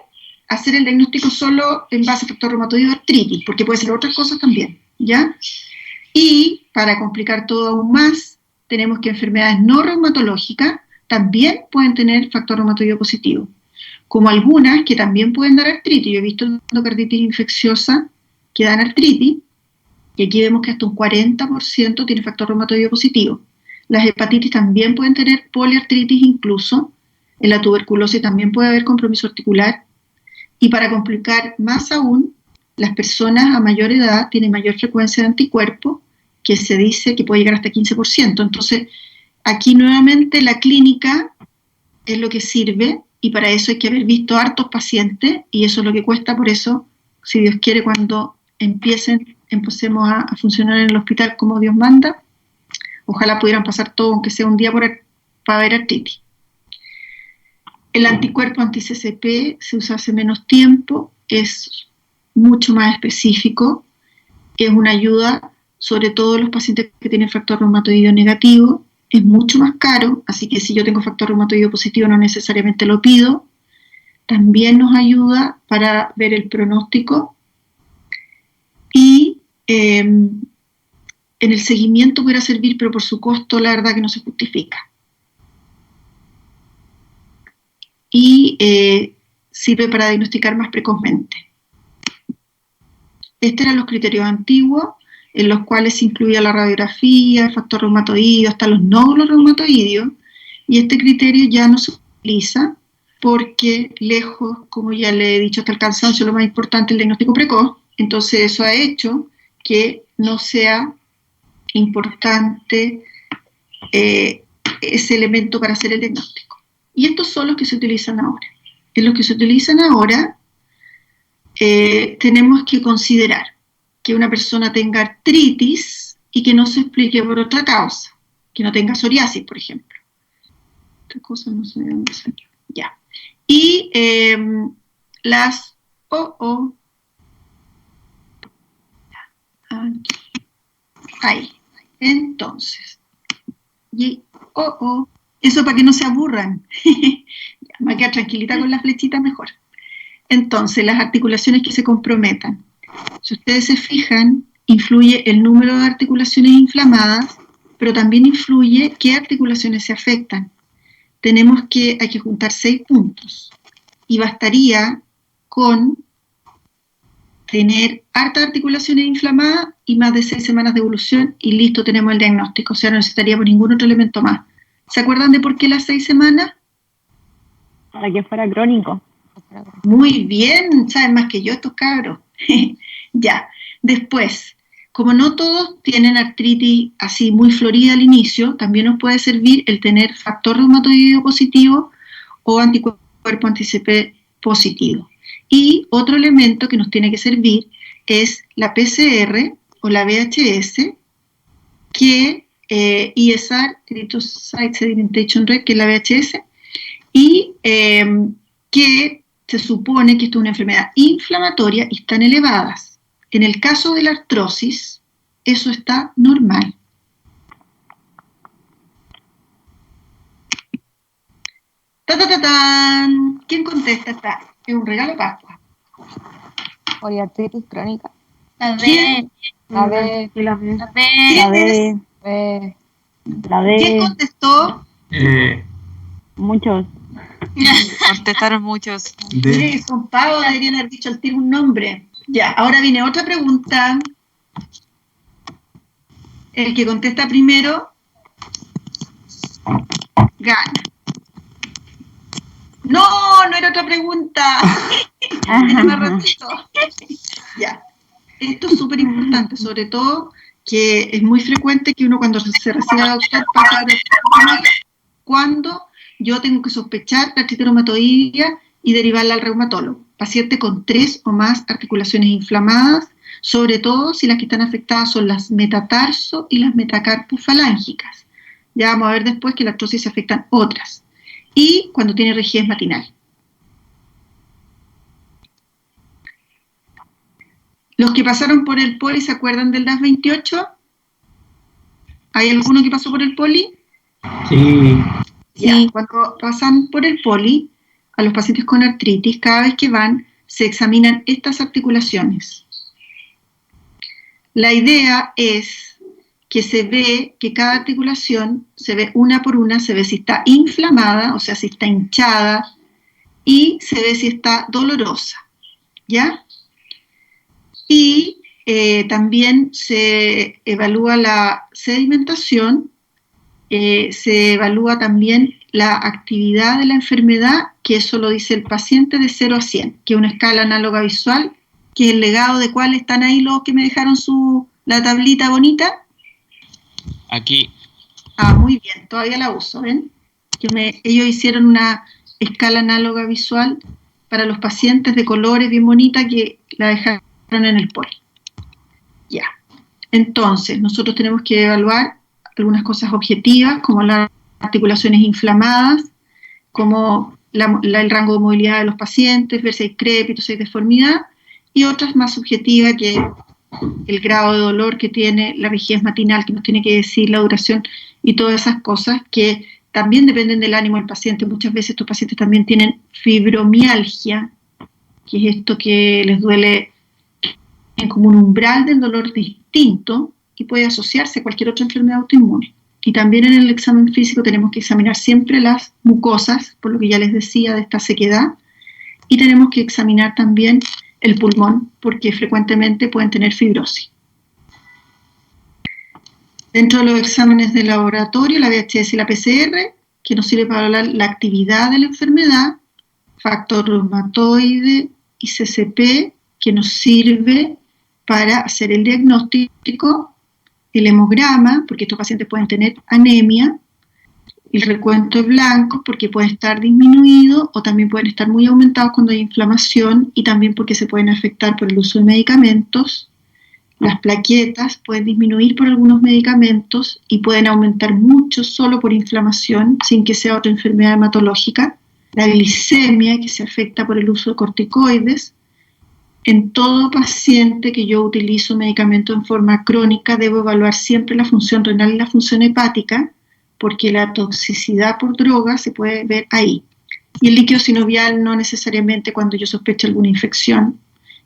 hacer el diagnóstico solo en base a factor reumatoideo de artritis, porque puede ser otras cosas también, ¿ya? Y para complicar todo aún más, tenemos que enfermedades no reumatológicas también pueden tener factor reumatoideo positivo, como algunas que también pueden dar artritis. Yo he visto endocarditis infecciosa que dan artritis, y aquí vemos que hasta un 40% tiene factor reumatoideo positivo. Las hepatitis también pueden tener poliartritis incluso, en la tuberculosis también puede haber compromiso articular, y para complicar más aún, las personas a mayor edad tienen mayor frecuencia de anticuerpos, que se dice que puede llegar hasta 15%. Entonces, aquí nuevamente la clínica es lo que sirve, y para eso hay que haber visto hartos pacientes, y eso es lo que cuesta. Por eso, si Dios quiere, cuando empecemos a funcionar en el hospital como Dios manda, ojalá pudieran pasar todo, aunque sea un día para ver artritis. El anticuerpo anti-CCP se usa hace menos tiempo, es mucho más específico, es una ayuda, sobre todo en los pacientes que tienen factor reumatoideo negativo, es mucho más caro, así que si yo tengo factor reumatoideo positivo no necesariamente lo pido. También nos ayuda para ver el pronóstico y en el seguimiento pudiera servir, pero por su costo la verdad que no se justifica. Y sirve para diagnosticar más precozmente. Estos eran los criterios antiguos, en los cuales se incluía la radiografía, el factor reumatoideo, hasta los nódulos reumatoideos, y este criterio ya no se utiliza porque lejos, como ya le he dicho hasta el cansancio, lo más importante es el diagnóstico precoz. Entonces eso ha hecho que no sea importante ese elemento para hacer el diagnóstico. Y estos son los que se utilizan ahora. En los que se utilizan ahora tenemos que considerar que una persona tenga artritis y que no se explique por otra causa, que no tenga psoriasis, por ejemplo. Esta cosa no sé de dónde salió. Ya. Y las aquí. Ahí. Entonces, Y, eso para que no se aburran. Me voy a quedar tranquilita con las flechitas mejor. Entonces, las articulaciones que se comprometan. Si ustedes se fijan, influye el número de articulaciones inflamadas, pero también influye qué articulaciones se afectan. Hay que juntar 6 puntos. Y bastaría con tener hartas articulaciones inflamadas y más de 6 semanas de evolución y listo, tenemos el diagnóstico. O sea, no necesitaríamos ningún otro elemento más. ¿Se acuerdan de por qué las 6 semanas? Para que fuera crónico. Muy bien, saben más que yo estos cabros. Ya, después, como no todos tienen artritis así muy florida al inicio, también nos puede servir el tener factor reumatoideo positivo o anticuerpo anti-CP positivo. Y otro elemento que nos tiene que servir es la PCR o la VHS, que ESR, Erythrocyte Sedimentation Rate, que es la VHS, y que se supone que esto es una enfermedad inflamatoria y están elevadas. En el caso de la artrosis, eso está normal. ¡Ta-ta-ta-tan! ¿Quién contesta? Es un regalo Pascua. Poliartritis crónica. La ¿Quién? La B. Sí, la B. La B. La B. B. La B. ¿Quién contestó? Muchos. Contestaron muchos. Mire, son pavos, deberían haber dicho al tiro un nombre. Ya, ahora viene otra pregunta. El que contesta primero gana. No era otra pregunta. Era más ratito. Ya. Esto es súper importante, sobre todo que es muy frecuente que uno cuando se recibe a doctor pasa cuando yo tengo que sospechar la artritis reumatoidea y derivarla al reumatólogo. Paciente con 3 o más articulaciones inflamadas, sobre todo si las que están afectadas son las metatarso y las metacarpofalángicas. Ya vamos a ver después que la artrosis se afectan otras. Y cuando tiene rigidez matinal. Los que pasaron por el poli, ¿se acuerdan del DAS 28? ¿Hay alguno que pasó por el poli? Sí. Ya, cuando pasan por el poli, a los pacientes con artritis, cada vez que van, se examinan estas articulaciones. La idea es que se ve que cada articulación se ve una por una, se ve si está inflamada, o sea, si está hinchada, y se ve si está dolorosa, ¿ya? Y también se evalúa la sedimentación, se evalúa también la actividad de la enfermedad, que eso lo dice el paciente de 0 a 100, que es una escala análoga visual, que es el legado de cuál están ahí los que me dejaron la tablita bonita. Aquí. Ah, muy bien, todavía la uso, ¿ven? Ellos hicieron una escala análoga visual para los pacientes de colores bien bonita que la dejaron en el poli. Ya. Entonces, nosotros tenemos que evaluar algunas cosas objetivas, como las articulaciones inflamadas, como el rango de movilidad de los pacientes, ver si hay crépitos, si hay deformidad, y otras más subjetivas, que el grado de dolor que tiene, la rigidez matinal, que nos tiene que decir la duración, y todas esas cosas que también dependen del ánimo del paciente. Muchas veces estos pacientes también tienen fibromialgia, que es esto que les duele en como un umbral del dolor distinto y puede asociarse a cualquier otra enfermedad autoinmune. Y también en el examen físico tenemos que examinar siempre las mucosas, por lo que ya les decía de esta sequedad, y tenemos que examinar también el pulmón, porque frecuentemente pueden tener fibrosis. Dentro de los exámenes de laboratorio, la VHS y la PCR, que nos sirve para hablar la actividad de la enfermedad, factor reumatoide y CCP, que nos sirve para hacer el diagnóstico, el hemograma, porque estos pacientes pueden tener anemia, el recuento es blanco porque puede estar disminuido o también pueden estar muy aumentados cuando hay inflamación y también porque se pueden afectar por el uso de medicamentos. Las plaquetas pueden disminuir por algunos medicamentos y pueden aumentar mucho solo por inflamación sin que sea otra enfermedad hematológica. La glicemia, que se afecta por el uso de corticoides. En todo paciente que yo utilizo medicamento en forma crónica, debo evaluar siempre la función renal y la función hepática, porque la toxicidad por droga se puede ver ahí. Y el líquido sinovial no necesariamente cuando yo sospecho alguna infección.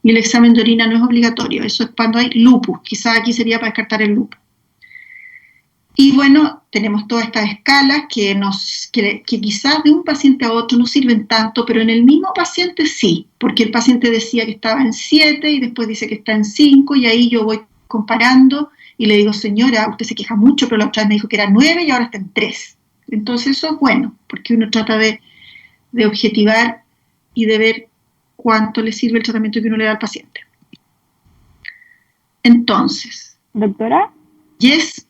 Y el examen de orina no es obligatorio, eso es cuando hay lupus. Quizás aquí sería para descartar el lupus. Y bueno, tenemos todas estas escalas que quizás de un paciente a otro no sirven tanto, pero en el mismo paciente sí, porque el paciente decía que estaba en 7 y después dice que está en 5 y ahí yo voy comparando y le digo, señora, usted se queja mucho, pero la otra vez me dijo que era 9 y ahora está en 3. Entonces eso es bueno, porque uno trata de objetivar y de ver cuánto le sirve el tratamiento que uno le da al paciente. Entonces, Doctora, yes.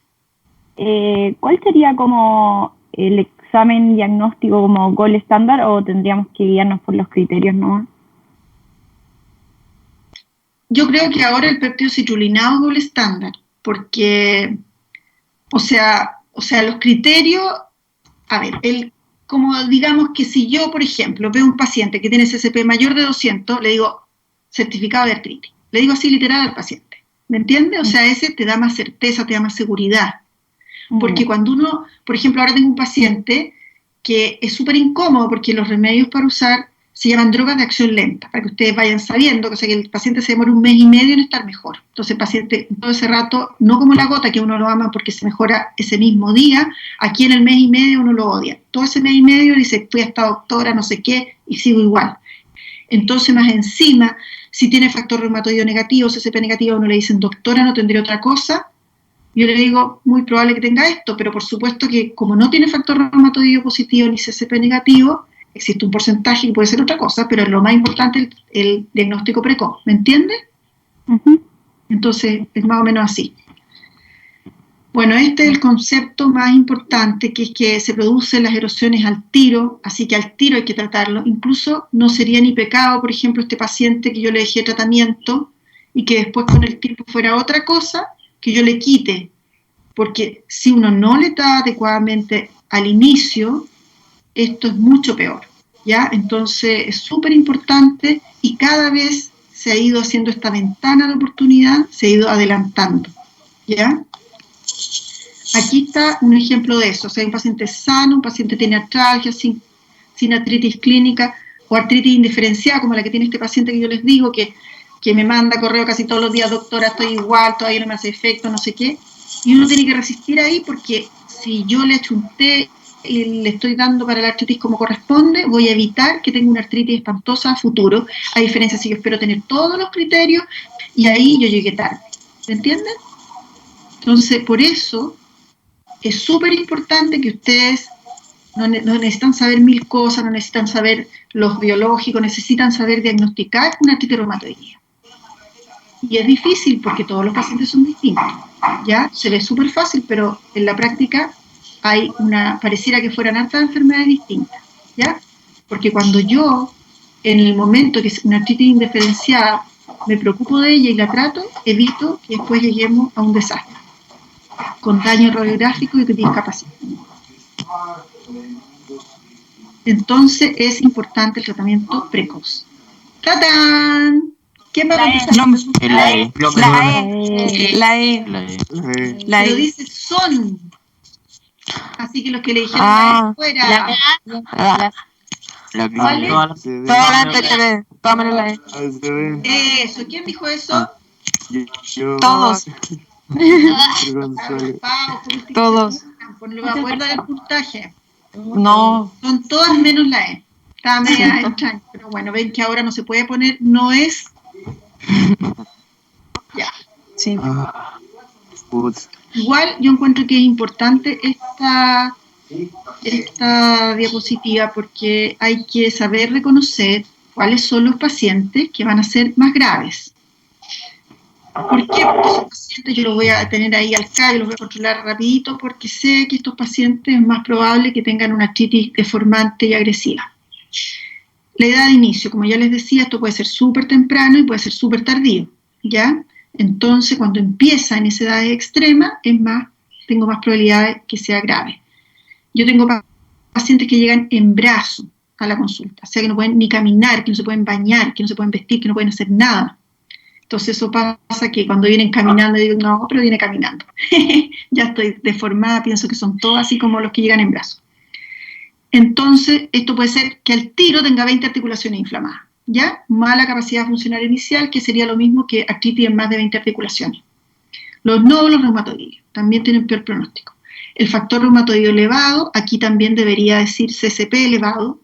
¿Cuál sería como el examen diagnóstico como gold estándar o tendríamos que guiarnos por los criterios nomás? Yo creo que ahora el péptido citrulinado es gold estándar, porque, o sea, los criterios, a ver, como digamos que si yo, por ejemplo, veo un paciente que tiene CCP mayor de 200, le digo certificado de artritis. Le digo así literal al paciente. ¿Me entiendes? O sea, ese te da más certeza, te da más seguridad. Porque cuando uno, por ejemplo, ahora tengo un paciente que es súper incómodo porque los remedios para usar se llaman drogas de acción lenta, para que ustedes vayan sabiendo, o sea, que el paciente se demora 1 mes y medio en estar mejor. Entonces el paciente todo ese rato, no como la gota que uno lo ama porque se mejora ese mismo día, aquí en el mes y medio uno lo odia. Todo ese mes y medio dice, fui a esta doctora, no sé qué, y sigo igual. Entonces más encima, si tiene factor reumatoideo negativo, CCP negativo, uno le dicen, doctora, ¿no tendría otra cosa? Yo le digo, muy probable que tenga esto, pero por supuesto que como no tiene factor reumatoideo positivo ni CCP negativo, existe un porcentaje que puede ser otra cosa, pero lo más importante es el diagnóstico precoz, ¿me entiendes? Entonces, es más o menos así. Bueno, este es el concepto más importante, que es que se producen las erosiones al tiro, así que al tiro hay que tratarlo. Incluso no sería ni pecado, por ejemplo, este paciente que yo le dejé tratamiento y que después con el tiempo fuera otra cosa, que yo le quite, porque si uno no le da adecuadamente al inicio, esto es mucho peor, ¿ya? Entonces es súper importante y cada vez se ha ido haciendo esta ventana de oportunidad, se ha ido adelantando, ¿ya? Aquí está un ejemplo de eso, o sea, un paciente sano, un paciente tiene artralgia, sin artritis clínica o artritis indiferenciada, como la que tiene este paciente que yo les digo, que me manda correo casi todos los días, doctora, estoy igual, todavía no me hace efecto, no sé qué, y uno tiene que resistir ahí porque si yo le achunté y le estoy dando para la artritis como corresponde, voy a evitar que tenga una artritis espantosa a futuro, a diferencia si yo espero tener todos los criterios y ahí yo llegué tarde, ¿me entienden? Entonces, por eso es súper importante que ustedes no necesitan saber 1000 cosas, no necesitan saber los biológicos, necesitan saber diagnosticar una artritis reumatoidea. Y es difícil porque todos los pacientes son distintos, ¿ya? Se ve súper fácil, pero en la práctica pareciera que fueran hartas enfermedades distintas, ¿ya? Porque cuando yo, en el momento que es una artritis indiferenciada, me preocupo de ella y la trato, evito que después lleguemos a un desastre, con daño radiográfico y discapacidad. Entonces es importante el tratamiento precoz. ¡Tatán! ¿Quién va a empezar? La E. Pero dice son. Así que los que le dijeron la E fuera. ¿Cuál es? Todas las anteriores, todas menos la E. Eso, ¿quién dijo eso? Todos. Todos. No le voy a poder dar el puntaje. No. Son todas menos la E. Está media extraño, pero bueno, ven que ahora no se puede poner, no es. Ya. Sí. Igual yo encuentro que es importante esta diapositiva porque hay que saber reconocer cuáles son los pacientes que van a ser más graves. ¿Por qué? Porque esos pacientes yo los voy a tener ahí al CAI, los voy a controlar rapidito porque sé que estos pacientes es más probable que tengan una artritis deformante y agresiva. La edad de inicio, como ya les decía, esto puede ser súper temprano y puede ser súper tardío, ¿ya? Entonces, cuando empieza en esa edad extrema, tengo más probabilidades que sea grave. Yo tengo pacientes que llegan en brazo a la consulta, o sea, que no pueden ni caminar, que no se pueden bañar, que no se pueden vestir, que no pueden hacer nada. Entonces eso pasa que cuando vienen caminando, digo, no, pero viene caminando. Ya estoy deformada, pienso que son todos así como los que llegan en brazos. Entonces, esto puede ser que al tiro tenga 20 articulaciones inflamadas, ¿ya? Mala capacidad funcional inicial, que sería lo mismo que artritis en más de 20 articulaciones. Los nódulos reumatoideo también tienen peor pronóstico. El factor reumatoideo elevado, aquí también debería decir CCP elevado.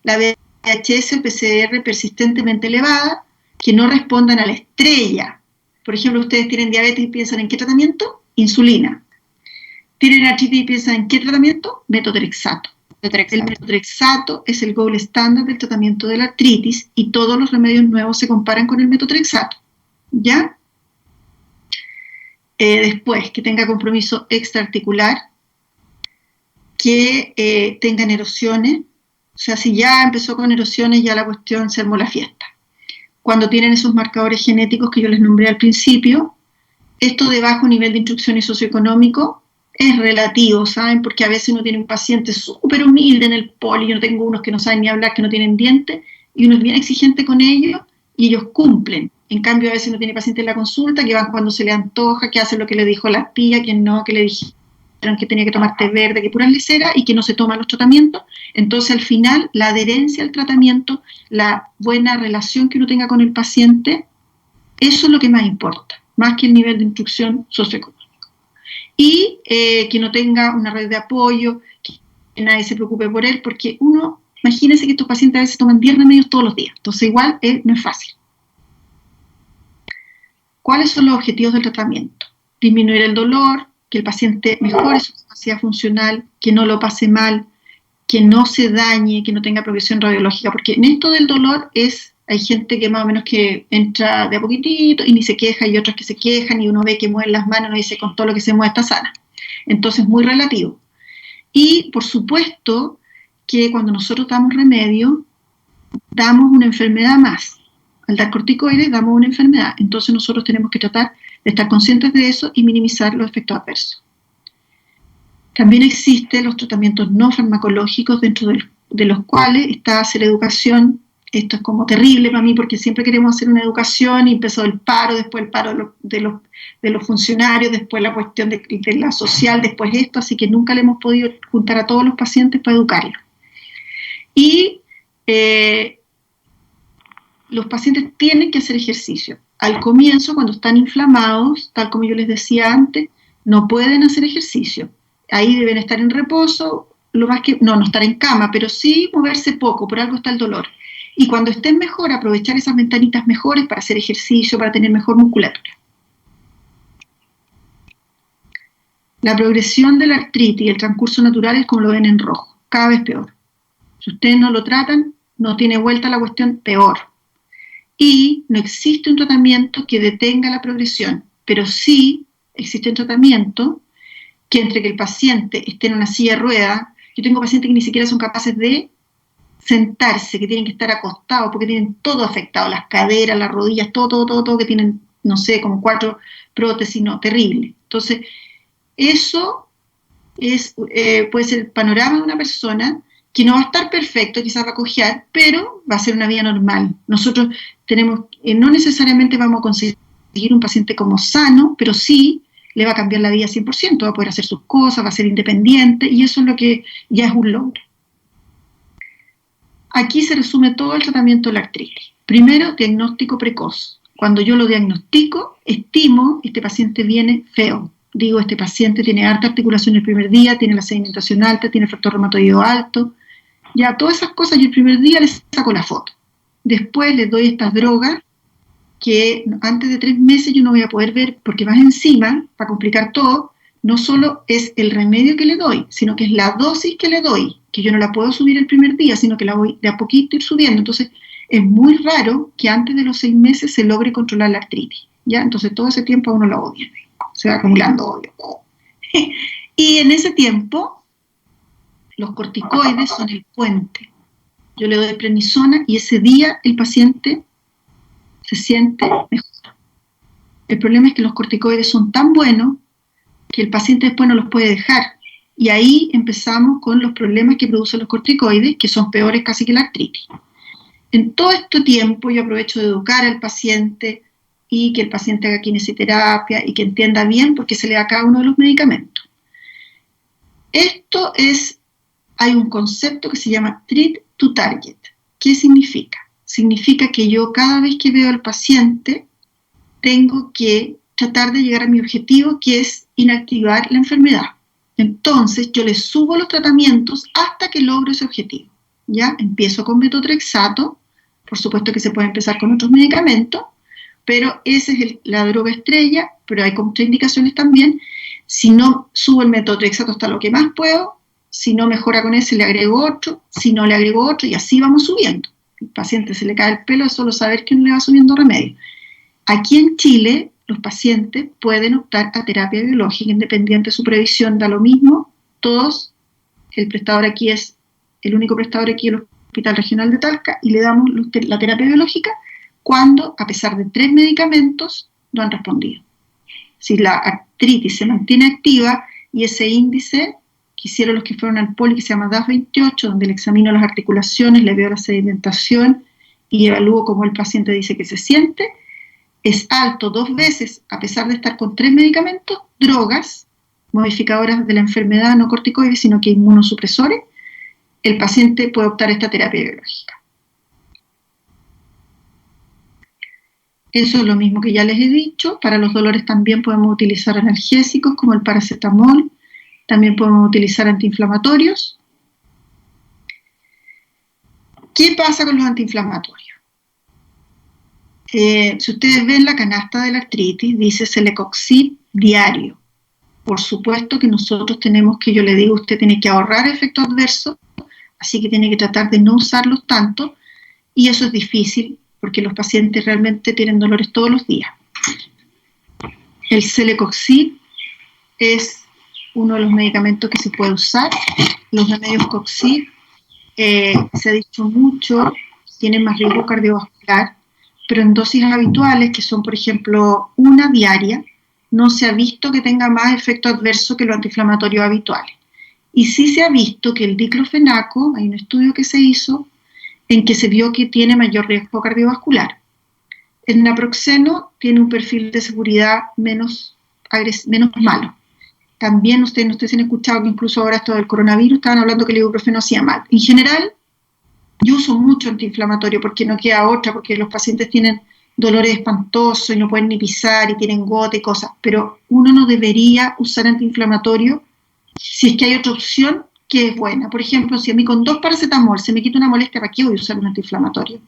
La VHS o PCR persistentemente elevada, que no respondan a la estrella. Por ejemplo, ustedes tienen diabetes y piensan ¿en qué tratamiento? Insulina. Tienen artritis y piensan ¿en qué tratamiento? Metotrexato. El metotrexato es el gold estándar del tratamiento de la artritis y todos los remedios nuevos se comparan con el metotrexato, ¿ya? Después, que tenga compromiso extraarticular, que tengan erosiones, o sea, si ya empezó con erosiones, ya la cuestión se armó la fiesta. Cuando tienen esos marcadores genéticos que yo les nombré al principio, esto de bajo nivel de instrucción y socioeconómico es relativo, ¿saben? Porque a veces uno tiene un paciente súper humilde en el poli, yo no tengo unos que no saben ni hablar, que no tienen dientes, y uno es bien exigente con ellos, y ellos cumplen. En cambio, a veces uno tiene pacientes en la consulta que van cuando se le antoja, que hacen lo que le dijo la tía, que no, que le dijeron que tenía que tomar té verde, que pura lesera, y que no se toman los tratamientos. Entonces, al final, la adherencia al tratamiento, la buena relación que uno tenga con el paciente, eso es lo que más importa, más que el nivel de instrucción socioeconómica. Y que no tenga una red de apoyo, que nadie se preocupe por él, porque uno, imagínense que estos pacientes a veces toman 10 remedios todos los días, entonces igual no es fácil. ¿Cuáles son los objetivos del tratamiento? Disminuir el dolor, que el paciente mejore su capacidad funcional, que no lo pase mal, que no se dañe, que no tenga progresión radiológica, porque en esto del dolor hay gente que más o menos que entra de a poquitito y ni se queja, y otros que se quejan y uno ve que mueven las manos y dice con todo lo que se mueve está sana. Entonces, muy relativo. Y, por supuesto, que cuando nosotros damos remedio, damos una enfermedad más. Al dar corticoides, damos una enfermedad. Entonces, nosotros tenemos que tratar de estar conscientes de eso y minimizar los efectos adversos. También existen los tratamientos no farmacológicos, dentro de los cuales está hacer educación. Esto es como terrible para mí porque siempre queremos hacer una educación y empezó el paro, después el paro de los funcionarios, después la cuestión de la social, después esto, así que nunca le hemos podido juntar a todos los pacientes para educarlos. Y los pacientes tienen que hacer ejercicio. Al comienzo, cuando están inflamados, tal como yo les decía antes, no pueden hacer ejercicio. Ahí deben estar en reposo, no estar en cama, pero sí moverse poco, por algo está el dolor. Y cuando estén mejor, aprovechar esas ventanitas mejores para hacer ejercicio, para tener mejor musculatura. La progresión de la artritis y el transcurso natural es como lo ven en rojo, cada vez peor. Si ustedes no lo tratan, no tiene vuelta la cuestión, peor. Y no existe un tratamiento que detenga la progresión, pero sí existe un tratamiento que entre que el paciente esté en una silla de ruedas, yo tengo pacientes que ni siquiera son capaces de sentarse, que tienen que estar acostados porque tienen todo afectado, las caderas, las rodillas, todo, que tienen, no sé, como 4 prótesis, no, terrible. Entonces, eso puede ser el panorama de una persona que no va a estar perfecto, quizás va a cojear, pero va a ser una vida normal. Nosotros no necesariamente vamos a conseguir un paciente como sano, pero sí le va a cambiar la vida 100%, va a poder hacer sus cosas, va a ser independiente, y eso es lo que ya es un logro. Aquí se resume todo el tratamiento de la artritis. Primero, diagnóstico precoz. Cuando yo lo diagnostico, estimo, este paciente viene feo. Digo, este paciente tiene harta articulación el primer día, tiene la sedimentación alta, tiene el factor reumatoideo alto. Ya, todas esas cosas yo el primer día les saco la foto. Después les doy estas drogas que antes de 3 meses yo no voy a poder ver, porque más encima, para complicar todo, no solo es el remedio que le doy, sino que es la dosis que le doy, que yo no la puedo subir el primer día, sino que la voy de a poquito ir subiendo. Entonces, es muy raro que antes de los 6 meses se logre controlar la artritis, ¿ya? Entonces, todo ese tiempo a uno la odia, se va acumulando odio. Y en ese tiempo, los corticoides son el puente. Yo le doy prednisona y ese día el paciente se siente mejor. El problema es que los corticoides son tan buenos que el paciente después no los puede dejar. Y ahí empezamos con los problemas que producen los corticoides, que son peores casi que la artritis. En todo este tiempo yo aprovecho de educar al paciente, y que el paciente haga kinesioterapia y que entienda bien por qué se le da cada uno de los medicamentos. Hay un concepto que se llama treat to target. ¿Qué significa? Significa que yo cada vez que veo al paciente tengo que tratar de llegar a mi objetivo, que es inactivar la enfermedad. Entonces yo le subo los tratamientos hasta que logro ese objetivo. ¿Ya? Empiezo con metotrexato, por supuesto que se puede empezar con otros medicamentos, pero esa es la droga estrella, pero hay contraindicaciones también. Si no subo el metotrexato hasta lo que más puedo, si no mejora con ese, le agrego otro, si no le agrego otro, y así vamos subiendo. El paciente se le cae el pelo de solo saber que no le va subiendo remedio. Aquí en Chile, los pacientes pueden optar a terapia biológica independiente de su previsión, da lo mismo. Todos, el único prestador aquí es el Hospital Regional de Talca, y le damos la terapia biológica cuando, a pesar de 3 medicamentos, no han respondido. Si la artritis se mantiene activa y ese índice que hicieron los que fueron al poli, que se llama DAS28, donde le examino las articulaciones, le veo la sedimentación y evalúo cómo el paciente dice que se siente, es alto 2 veces, a pesar de estar con 3 medicamentos, drogas, modificadoras de la enfermedad, no corticoides, sino que inmunosupresores, el paciente puede optar a esta terapia biológica. Eso es lo mismo que ya les he dicho. Para los dolores también podemos utilizar analgésicos como el paracetamol, también podemos utilizar antiinflamatorios. ¿Qué pasa con los antiinflamatorios? Si ustedes ven la canasta de la artritis, dice Celecoxib diario. Por supuesto que nosotros tenemos que, yo le digo, usted tiene que ahorrar efectos adversos, así que tiene que tratar de no usarlos tanto, y eso es difícil porque los pacientes realmente tienen dolores todos los días. El Celecoxib es uno de los medicamentos que se puede usar. Los remedios Coxib, se ha dicho mucho, tienen más riesgo cardiovascular, pero en dosis habituales, que son, por ejemplo, una diaria, no se ha visto que tenga más efecto adverso que los antiinflamatorios habituales. Y sí se ha visto que el diclofenaco, hay un estudio que se hizo, en que se vio que tiene mayor riesgo cardiovascular. El naproxeno tiene un perfil de seguridad menos malo. También ustedes no han escuchado que incluso ahora esto del coronavirus estaban hablando que el ibuprofeno hacía mal. En general, yo uso mucho antiinflamatorio porque no queda otra, porque los pacientes tienen dolores espantosos y no pueden ni pisar y tienen gota y cosas, pero uno no debería usar antiinflamatorio si es que hay otra opción que es buena. Por ejemplo, si a mí con 2 paracetamol se me quita una molestia, ¿para qué voy a usar un antiinflamatorio?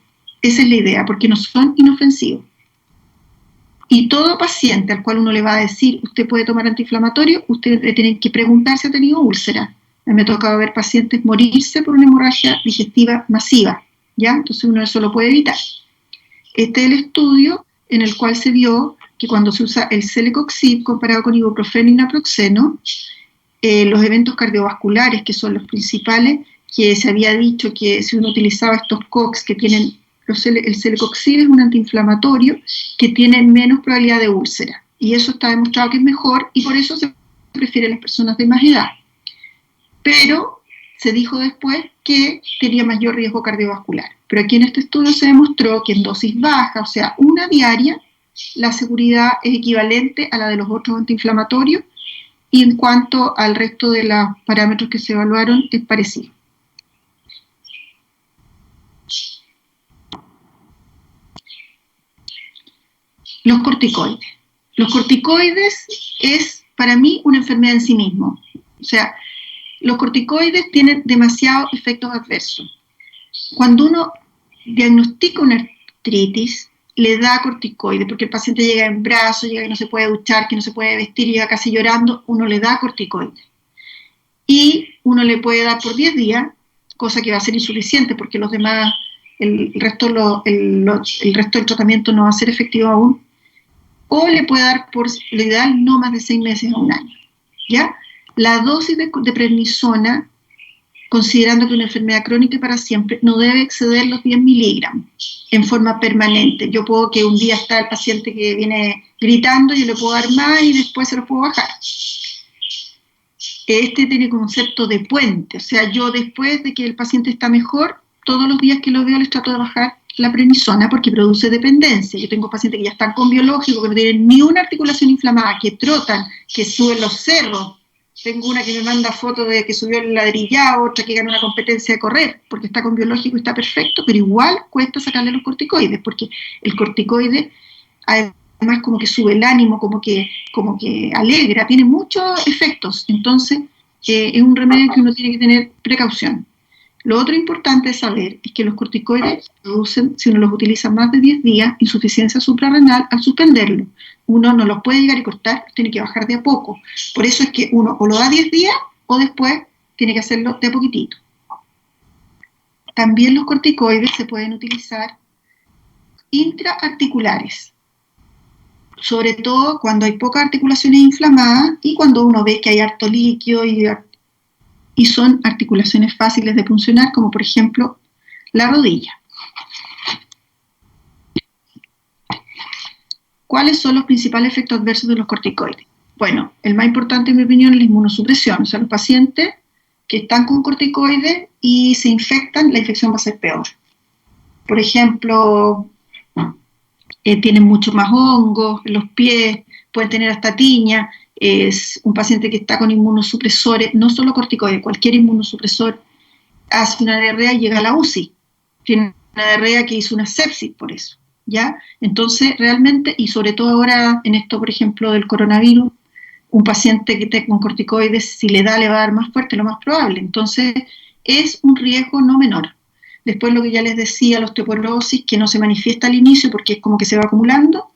Esa es la idea, porque no son inofensivos. Y todo paciente al cual uno le va a decir, usted puede tomar antiinflamatorio, usted le tiene que preguntar si ha tenido úlcera. A mí me ha tocado ver pacientes morirse por una hemorragia digestiva masiva, ¿ya? Entonces uno eso lo puede evitar. Este es el estudio en el cual se vio que cuando se usa el Celecoxib comparado con ibuprofeno y naproxeno, los eventos cardiovasculares, que son los principales, que se había dicho que si uno utilizaba estos COX que tienen, el Celecoxib es un antiinflamatorio que tiene menos probabilidad de úlcera, y eso está demostrado que es mejor, y por eso se prefiere a las personas de más edad. Pero se dijo después que tenía mayor riesgo cardiovascular. Pero aquí en este estudio se demostró que en dosis baja, o sea, una diaria, la seguridad es equivalente a la de los otros antiinflamatorios, y en cuanto al resto de los parámetros que se evaluaron, es parecido. Los corticoides. Los corticoides es, para mí, una enfermedad en sí mismo. O sea, los corticoides tienen demasiados efectos adversos. Cuando uno diagnostica una artritis, le da corticoides, porque el paciente llega en brazos, llega que no se puede duchar, que no se puede vestir, llega casi llorando, uno le da corticoides. Y uno le puede dar por 10 días, cosa que va a ser insuficiente, porque los demás, el resto del tratamiento no va a ser efectivo aún, o le puede dar por lo ideal no más de 6 meses a 1 año, ¿ya? La dosis de prednisona, considerando que una enfermedad crónica para siempre, no debe exceder los 10 miligramos en forma permanente. Yo puedo que un día está el paciente que viene gritando, yo le puedo dar más y después se lo puedo bajar. Este tiene concepto de puente, o sea, yo después de que el paciente está mejor, todos los días que lo veo les trato de bajar la prednisona porque produce dependencia. Yo tengo pacientes que ya están con biológico, que no tienen ni una articulación inflamada, que trotan, que suben los cerros. Tengo una que me manda fotos de que subió el ladrillado, otra que ganó una competencia de correr, porque está con biológico y está perfecto, pero igual cuesta sacarle los corticoides, porque el corticoide además como que sube el ánimo, como que alegra, tiene muchos efectos. Entonces es un remedio que uno tiene que tener precaución. Lo otro importante de saber es que los corticoides producen, si uno los utiliza más de 10 días, insuficiencia suprarrenal al suspenderlo. Uno no los puede llegar y cortar, tiene que bajar de a poco. Por eso es que uno o lo da 10 días o después tiene que hacerlo de a poquitito. También los corticoides se pueden utilizar intraarticulares, sobre todo cuando hay pocas articulaciones inflamadas y cuando uno ve que hay harto líquido y son articulaciones fáciles de puncionar, como por ejemplo la rodilla. ¿Cuáles son los principales efectos adversos de los corticoides? Bueno, el más importante en mi opinión es la inmunosupresión. O sea, los pacientes que están con corticoides y se infectan, la infección va a ser peor. Por ejemplo, tienen mucho más hongos en los pies, pueden tener hasta tiña. Es un paciente que está con inmunosupresores, no solo corticoides, cualquier inmunosupresor hace una diarrea y llega a la UCI. Tiene una diarrea que hizo una sepsis por eso, ¿ya? Entonces, realmente, y sobre todo ahora en esto, por ejemplo, del coronavirus, un paciente que esté con corticoides, si le va a dar más fuerte, lo más probable. Entonces, es un riesgo no menor. Después lo que ya les decía, la osteoporosis, que no se manifiesta al inicio porque es como que se va acumulando,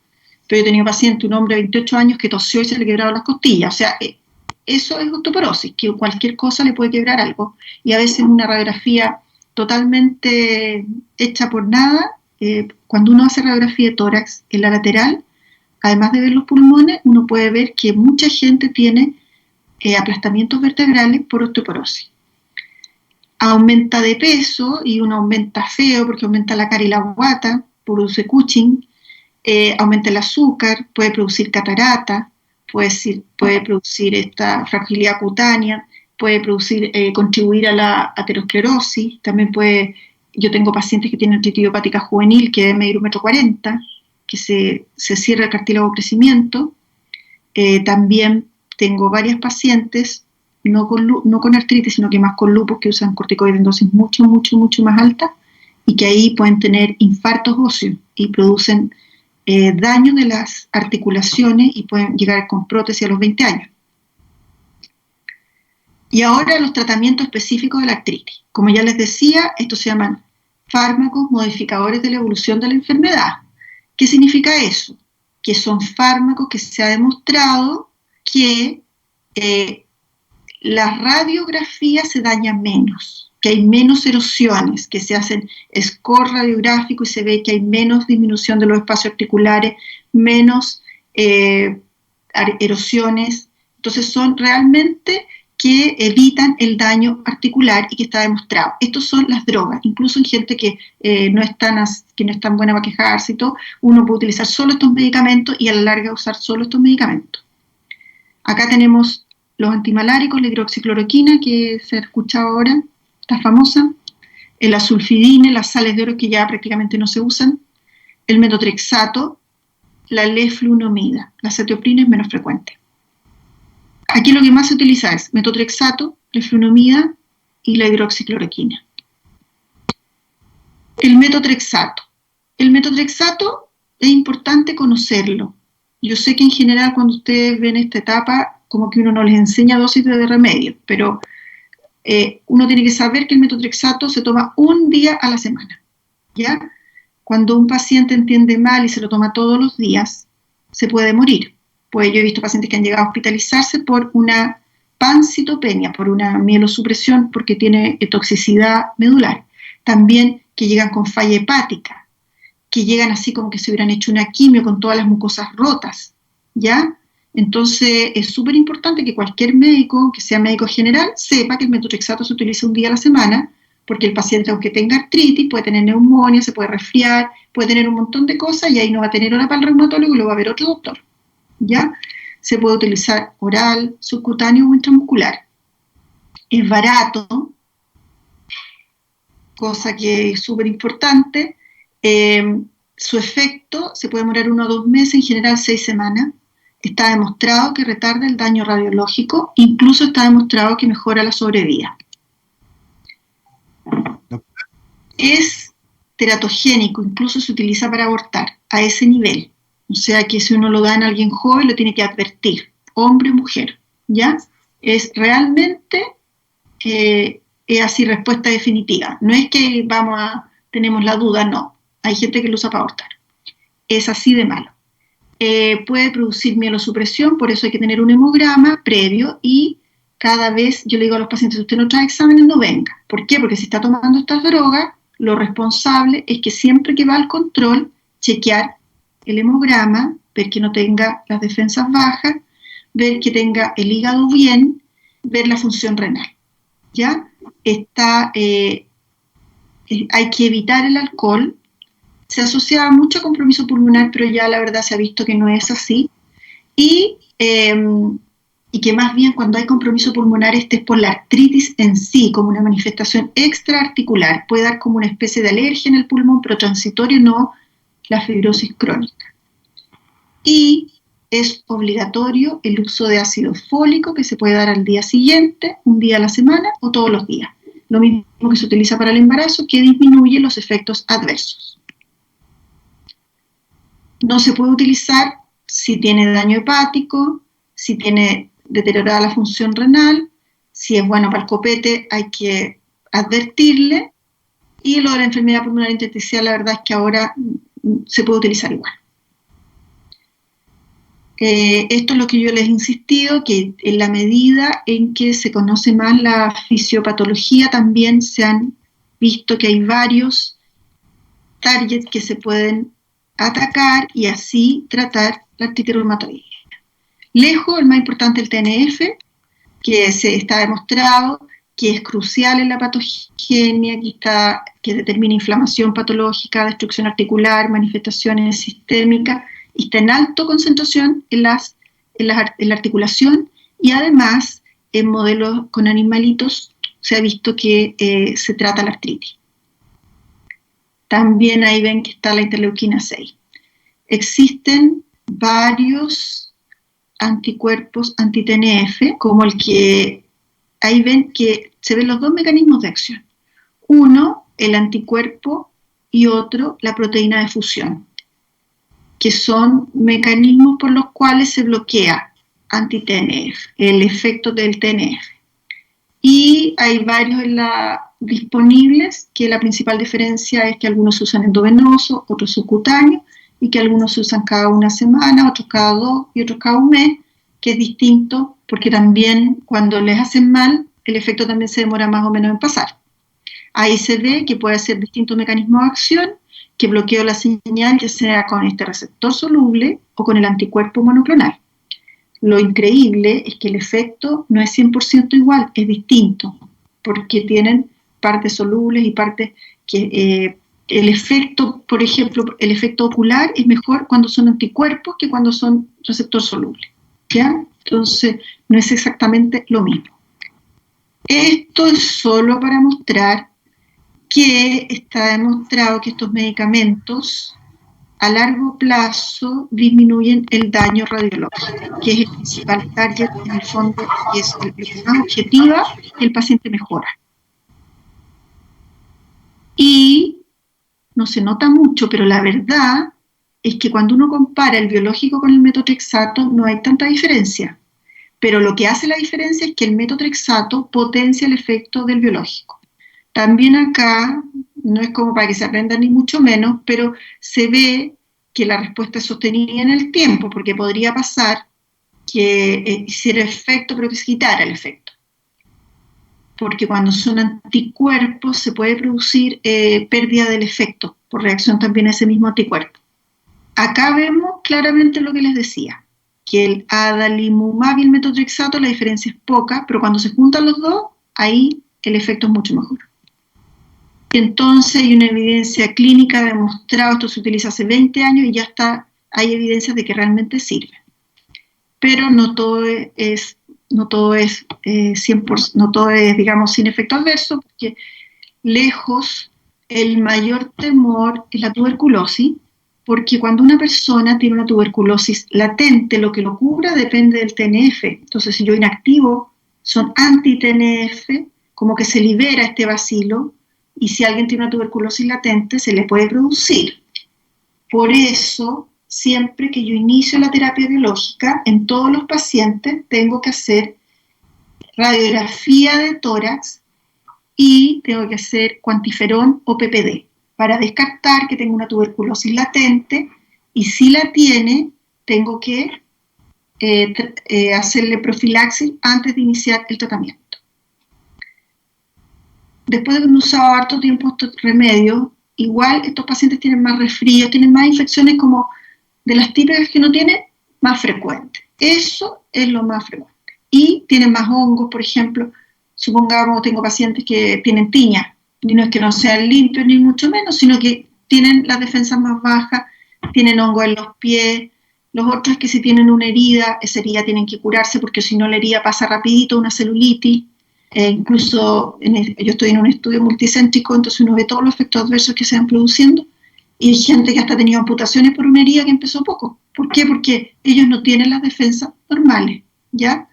pero yo tenía un paciente, un hombre de 28 años, que tosió y se le quebraron las costillas. O sea, eso es osteoporosis, que cualquier cosa le puede quebrar algo. Y a veces una radiografía totalmente hecha por nada, cuando uno hace radiografía de tórax en la lateral, además de ver los pulmones, uno puede ver que mucha gente tiene aplastamientos vertebrales por osteoporosis. Aumenta de peso y uno aumenta feo porque aumenta la cara y la guata, produce Cushing, aumenta el azúcar, puede producir catarata, puede producir esta fragilidad cutánea, puede producir, contribuir a la aterosclerosis, también puede, yo tengo pacientes que tienen artritis idiopática juvenil que debe medir 1,40 m, que se cierra el cartílago de crecimiento. También tengo varias pacientes, no con artritis, sino que más con lupus, que usan corticoides en dosis mucho más altas, y que ahí pueden tener infartos óseos y producen daño de las articulaciones y pueden llegar con prótesis a los 20 años. Y ahora los tratamientos específicos de la artritis. Como ya les decía, estos se llaman fármacos modificadores de la evolución de la enfermedad. ¿Qué significa eso? Que son fármacos que se ha demostrado que la radiografía se daña menos, que hay menos erosiones, que se hacen score radiográfico y se ve que hay menos disminución de los espacios articulares, menos erosiones. Entonces son realmente que evitan el daño articular y que está demostrado. Estos son las drogas, incluso en gente que no es tan buena para quejarse y todo, uno puede utilizar solo estos medicamentos y a la larga usar solo estos medicamentos. Acá tenemos los antimaláricos, la hidroxicloroquina, que se ha escuchado ahora, está famosa, la sulfidina, las sales de oro que ya prácticamente no se usan, el metotrexato, la leflunomida, la cetioprina es menos frecuente. Aquí lo que más se utiliza es metotrexato, leflunomida y la hidroxicloroquina. El metotrexato. El metotrexato es importante conocerlo. Yo sé que en general cuando ustedes ven esta etapa, como que uno no les enseña dosis de remedio, pero uno tiene que saber que el metotrexato se toma un día a la semana, ¿ya? Cuando un paciente entiende mal y se lo toma todos los días, se puede morir. Pues yo he visto pacientes que han llegado a hospitalizarse por una pancitopenia, por una mielosupresión, porque tiene toxicidad medular. También que llegan con falla hepática, que llegan así como que se hubieran hecho una quimio con todas las mucosas rotas, ¿ya? Entonces es súper importante que cualquier médico, que sea médico general, sepa que el metotrexato se utiliza un día a la semana, porque el paciente, aunque tenga artritis, puede tener neumonía, se puede resfriar, puede tener un montón de cosas y ahí no va a tener hora para el reumatólogo y lo va a ver otro doctor, ¿ya? Se puede utilizar oral, subcutáneo o intramuscular. Es barato, cosa que es súper importante, Su efecto se puede demorar 1 o 2 meses, en general 6 semanas. Está demostrado que retarda el daño radiológico, incluso está demostrado que mejora la sobrevida. Es teratogénico, incluso se utiliza para abortar, a ese nivel. O sea que si uno lo da en alguien joven, lo tiene que advertir, hombre o mujer, ¿ya? Es realmente, es así, respuesta definitiva. No es que tenemos la duda, no. Hay gente que lo usa para abortar. Es así de malo. Puede producir mielosupresión, por eso hay que tener un hemograma previo y cada vez yo le digo a los pacientes, si usted no trae exámenes, no venga. ¿Por qué? Porque si está tomando estas drogas, lo responsable es que siempre que va al control, chequear el hemograma, ver que no tenga las defensas bajas, ver que tenga el hígado bien, ver la función renal. ¿Ya? Hay que evitar el alcohol. Se asociaba mucho a compromiso pulmonar, pero ya la verdad se ha visto que no es así. Y que más bien cuando hay compromiso pulmonar es por la artritis en sí, como una manifestación extraarticular. Puede dar como una especie de alergia en el pulmón, pero transitorio, no la fibrosis crónica. Y es obligatorio el uso de ácido fólico, que se puede dar al día siguiente, un día a la semana o todos los días. Lo mismo que se utiliza para el embarazo, que disminuye los efectos adversos. No se puede utilizar si tiene daño hepático, si tiene deteriorada la función renal, si es bueno para el copete hay que advertirle, y lo de la enfermedad pulmonar intersticial la verdad es que ahora se puede utilizar igual. Esto es lo que yo les he insistido, que en la medida en que se conoce más la fisiopatología también se han visto que hay varios targets que se pueden atacar y así tratar la artritis reumatoide. Lejos, el más importante, el TNF, que se está demostrado que es crucial en la patogenia, que determina inflamación patológica, destrucción articular, manifestaciones sistémicas, y está en alta concentración en la articulación, y además en modelos con animalitos se ha visto que se trata la artritis. También ahí ven que está la interleuquina 6. Existen varios anticuerpos anti-TNF, como el que ahí ven que se ven los dos mecanismos de acción. Uno, el anticuerpo, y otro, la proteína de fusión, que son mecanismos por los cuales se bloquea anti-TNF, el efecto del TNF. Y hay varios disponibles, que la principal diferencia es que algunos se usan endovenoso, otros subcutáneos, y que algunos se usan cada una semana, otros cada 2 y otros cada un mes, que es distinto porque también cuando les hacen mal, el efecto también se demora más o menos en pasar. Ahí se ve que puede ser distintos mecanismos de acción, que bloqueo la señal ya sea con este receptor soluble o con el anticuerpo monoclonal. Lo increíble es que el efecto no es 100% igual, es distinto, porque tienen partes solubles y partes que el efecto, por ejemplo, el efecto ocular es mejor cuando son anticuerpos que cuando son receptor soluble, ¿ya? Entonces, no es exactamente lo mismo. Esto es solo para mostrar que está demostrado que estos medicamentos a largo plazo disminuyen el daño radiológico, que es el principal target en el fondo, que es el más objetiva, que el paciente mejora. Y no se nota mucho, pero la verdad es que cuando uno compara el biológico con el metotrexato no hay tanta diferencia. Pero lo que hace la diferencia es que el metotrexato potencia el efecto del biológico. También acá, no es como para que se aprenda ni mucho menos, pero se ve que la respuesta es sostenida en el tiempo, porque podría pasar que hiciera efecto, pero que se quitara el efecto. Porque cuando son anticuerpos se puede producir pérdida del efecto, por reacción también a ese mismo anticuerpo. Acá vemos claramente lo que les decía, que el adalimumab y el metotrexato la diferencia es poca, pero cuando se juntan los dos, ahí el efecto es mucho mejor. Entonces hay una evidencia clínica demostrada, esto se utiliza hace 20 años y ya hay evidencias de que realmente sirve. Pero no todo es 100%, no todo es, digamos, sin efecto adverso, porque lejos el mayor temor es la tuberculosis, porque cuando una persona tiene una tuberculosis latente, lo que lo cura depende del TNF. Entonces, si yo inactivo, son anti-TNF, como que se libera este bacilo, y si alguien tiene una tuberculosis latente, se le puede producir. Por eso, siempre que yo inicio la terapia biológica, en todos los pacientes tengo que hacer radiografía de tórax y tengo que hacer cuantiferón o PPD para descartar que tengo una tuberculosis latente, y si la tiene, tengo que hacerle profilaxis antes de iniciar el tratamiento. Después de haber usado harto tiempo estos remedios, igual estos pacientes tienen más resfríos, tienen más infecciones como de las típicas que uno tiene, más frecuentes. Eso es lo más frecuente. Y tienen más hongos, por ejemplo, supongamos tengo pacientes que tienen tiña, y no es que no sean limpios ni mucho menos, sino que tienen las defensas más bajas, tienen hongos en los pies. Los otros es que si tienen una herida, esa herida tienen que curarse porque si no la herida pasa rapidito, una celulitis. Incluso yo estoy en un estudio multicéntrico, entonces uno ve todos los efectos adversos que se van produciendo, y hay gente que hasta ha tenido amputaciones por una herida que empezó poco. ¿Por qué? Porque ellos no tienen las defensas normales, ¿ya?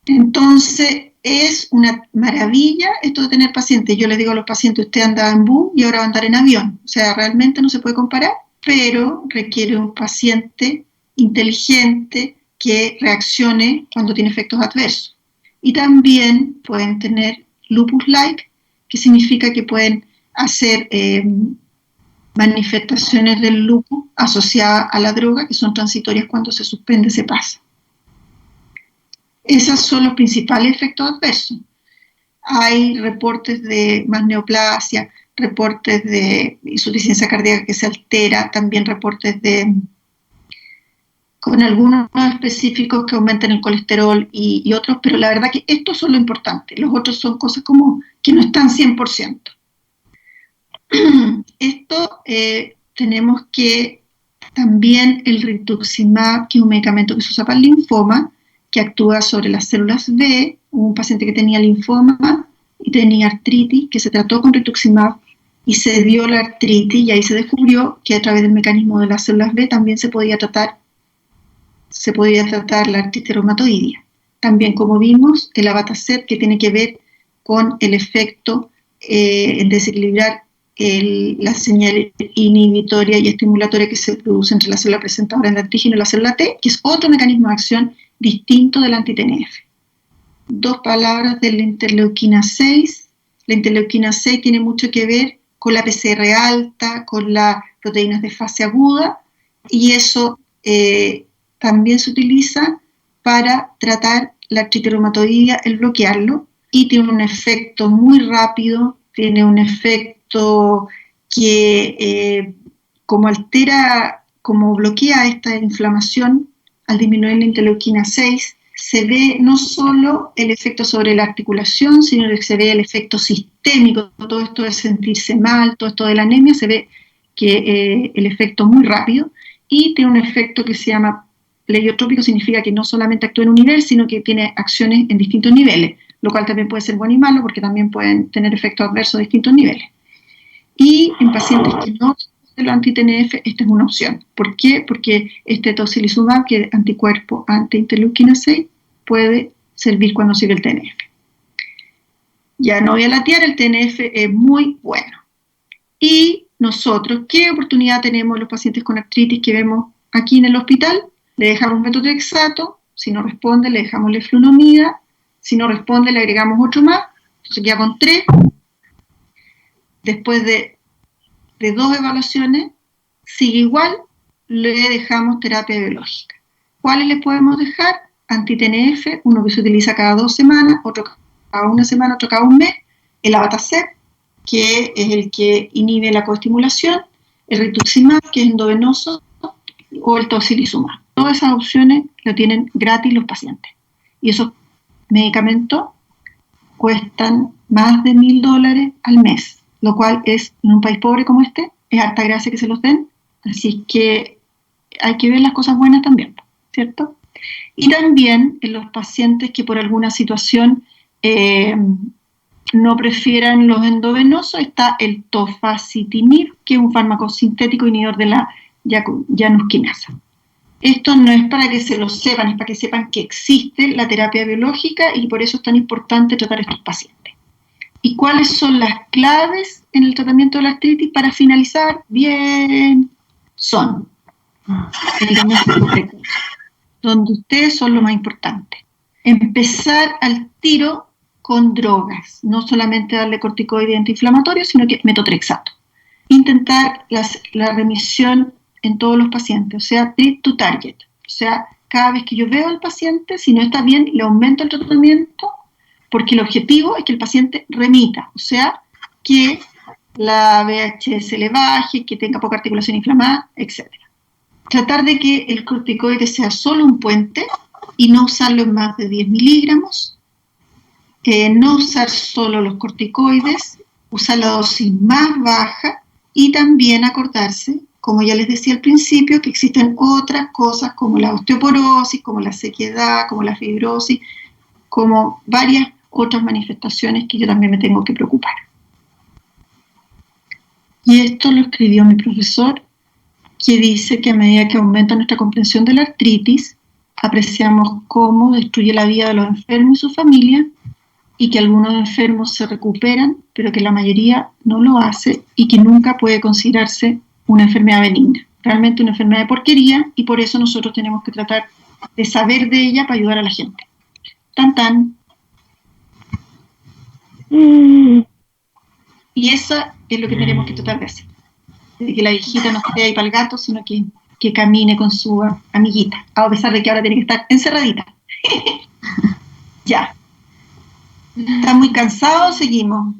Entonces es una maravilla esto de tener pacientes. Yo les digo a los pacientes, usted anda en bus y ahora va a andar en avión. O sea, realmente no se puede comparar, pero requiere un paciente inteligente que reaccione cuando tiene efectos adversos. Y también pueden tener lupus-like, que significa que pueden hacer manifestaciones del lupus asociadas a la droga, que son transitorias cuando se suspende, se pasa. Esos son los principales efectos adversos. Hay reportes de más neoplasia, reportes de insuficiencia cardíaca que se altera, también reportes de con algunos específicos que aumentan el colesterol y otros, pero la verdad que estos son lo importante. Los otros son cosas como que no están 100%. Esto tenemos que también el rituximab, que es un medicamento que se usa para el linfoma, que actúa sobre las células B. Un paciente que tenía linfoma y tenía artritis, que se trató con rituximab y se dio la artritis, y ahí se descubrió que a través del mecanismo de las células B también se podía tratar la artritis reumatoidea. También, como vimos, el abatacept, que tiene que ver con el efecto en desequilibrar la señal inhibitoria y estimulatoria que se produce entre la célula presentadora de antígeno y la célula T, que es otro mecanismo de acción distinto del anti-TNF. Dos palabras de la interleuquina 6. La interleuquina 6 tiene mucho que ver con la PCR alta, con las proteínas de fase aguda, y eso también se utiliza para tratar la artritis reumatoidea, el bloquearlo, y tiene un efecto muy rápido, tiene un efecto que como bloquea esta inflamación al disminuir la interleuquina 6, se ve no solo el efecto sobre la articulación, sino que se ve el efecto sistémico, todo esto de sentirse mal, todo esto de la anemia, se ve que el efecto muy rápido, y tiene un efecto que se llama pleiotrópico, significa que no solamente actúa en un nivel, sino que tiene acciones en distintos niveles, lo cual también puede ser bueno y malo, porque también pueden tener efectos adversos a distintos niveles. Y en pacientes que no tienen los anti-TNF, esta es una opción. ¿Por qué? Porque este tocilizumab, que es anticuerpo anti-interleuquina 6, puede servir cuando sirve el TNF. Ya no voy a latear, el TNF es muy bueno. Y nosotros, ¿qué oportunidad tenemos los pacientes con artritis que vemos aquí en el hospital? Le dejamos metotrexato, si no responde le dejamos leflunomida, si no responde le agregamos otro más, entonces queda con 3. Después de 2 evaluaciones, sigue igual, le dejamos terapia biológica. ¿Cuáles le podemos dejar? Anti-TNF, uno que se utiliza cada 2 semanas, otro cada 1 semana, otro cada 1 mes, el abatacept, que es el que inhibe la coestimulación, el rituximab, que es endovenoso, o el tocilizumab. Todas esas opciones lo tienen gratis los pacientes. Y esos medicamentos cuestan más de $1.000 al mes, lo cual es, en un país pobre como este, es harta gracia que se los den. Así que hay que ver las cosas buenas también, ¿cierto? Y también en los pacientes que por alguna situación no prefieran los endovenosos, está el tofacitinib, que es un fármaco sintético inhibidor de la janusquinasa. Esto no es para que se lo sepan, es para que sepan que existe la terapia biológica y por eso es tan importante tratar a estos pacientes. ¿Y cuáles son las claves en el tratamiento de la artritis? Para finalizar, bien, son el diagnóstico precoz, donde ustedes son lo más importante. Empezar al tiro con drogas, no solamente darle corticoide antiinflamatorio, sino que metotrexato. Intentar la remisión en todos los pacientes, o sea, treat to target. O sea, cada vez que yo veo al paciente, si no está bien, le aumento el tratamiento, porque el objetivo es que el paciente remita, o sea, que la VHS le baje, que tenga poca articulación inflamada, etc. Tratar de que el corticoide sea solo un puente y no usarlo en más de 10 miligramos, no usar solo los corticoides, usar la dosis más baja y también acordarse, como ya les decía al principio, que existen otras cosas como la osteoporosis, como la sequedad, como la fibrosis, como varias otras manifestaciones que yo también me tengo que preocupar. Y esto lo escribió mi profesor, que dice que a medida que aumenta nuestra comprensión de la artritis, apreciamos cómo destruye la vida de los enfermos y su familia, y que algunos enfermos se recuperan, pero que la mayoría no lo hace y que nunca puede considerarse una enfermedad benigna. Realmente una enfermedad de porquería, y por eso nosotros tenemos que tratar de saber de ella para ayudar a la gente. Tan tan. Y eso es lo que tenemos que tratar de hacer. De que la viejita no esté ahí para el gato, sino que camine con su amiguita, a pesar de que ahora tiene que estar encerradita. Ya. ¿Está muy cansado? Seguimos.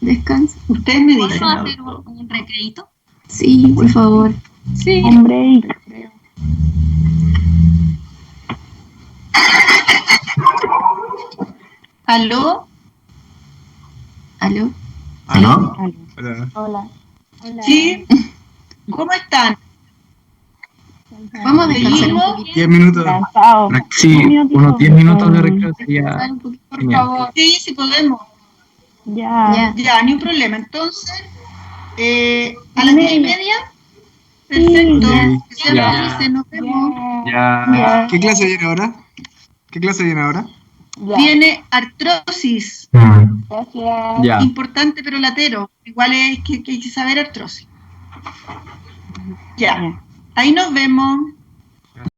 Descansa. Ustedes me dicen. ¿Podemos hacer un recreito? Sí, por favor. Sí. Hombre, ¿Aló? ¿Aló? ¿Aló? hola. ¿Sí? ¿Cómo están? Vamos a despedirnos. 10 minutos. Cansado. Sí, unos 10 minutos de recreo sería Un poquito, por genial. favor. Sí, sí podemos. Ya. Ya, ni un problema. Entonces, a las 10:30. Perfecto. Sí. Que sean Ya. felices, nos vemos. Ya. ¿Qué clase viene ahora? ¿Qué clase viene ahora? Ya. Viene artrosis. Gracias. Ya. Importante pero latero. Igual es que hay que saber artrosis. Ya. Ahí nos vemos.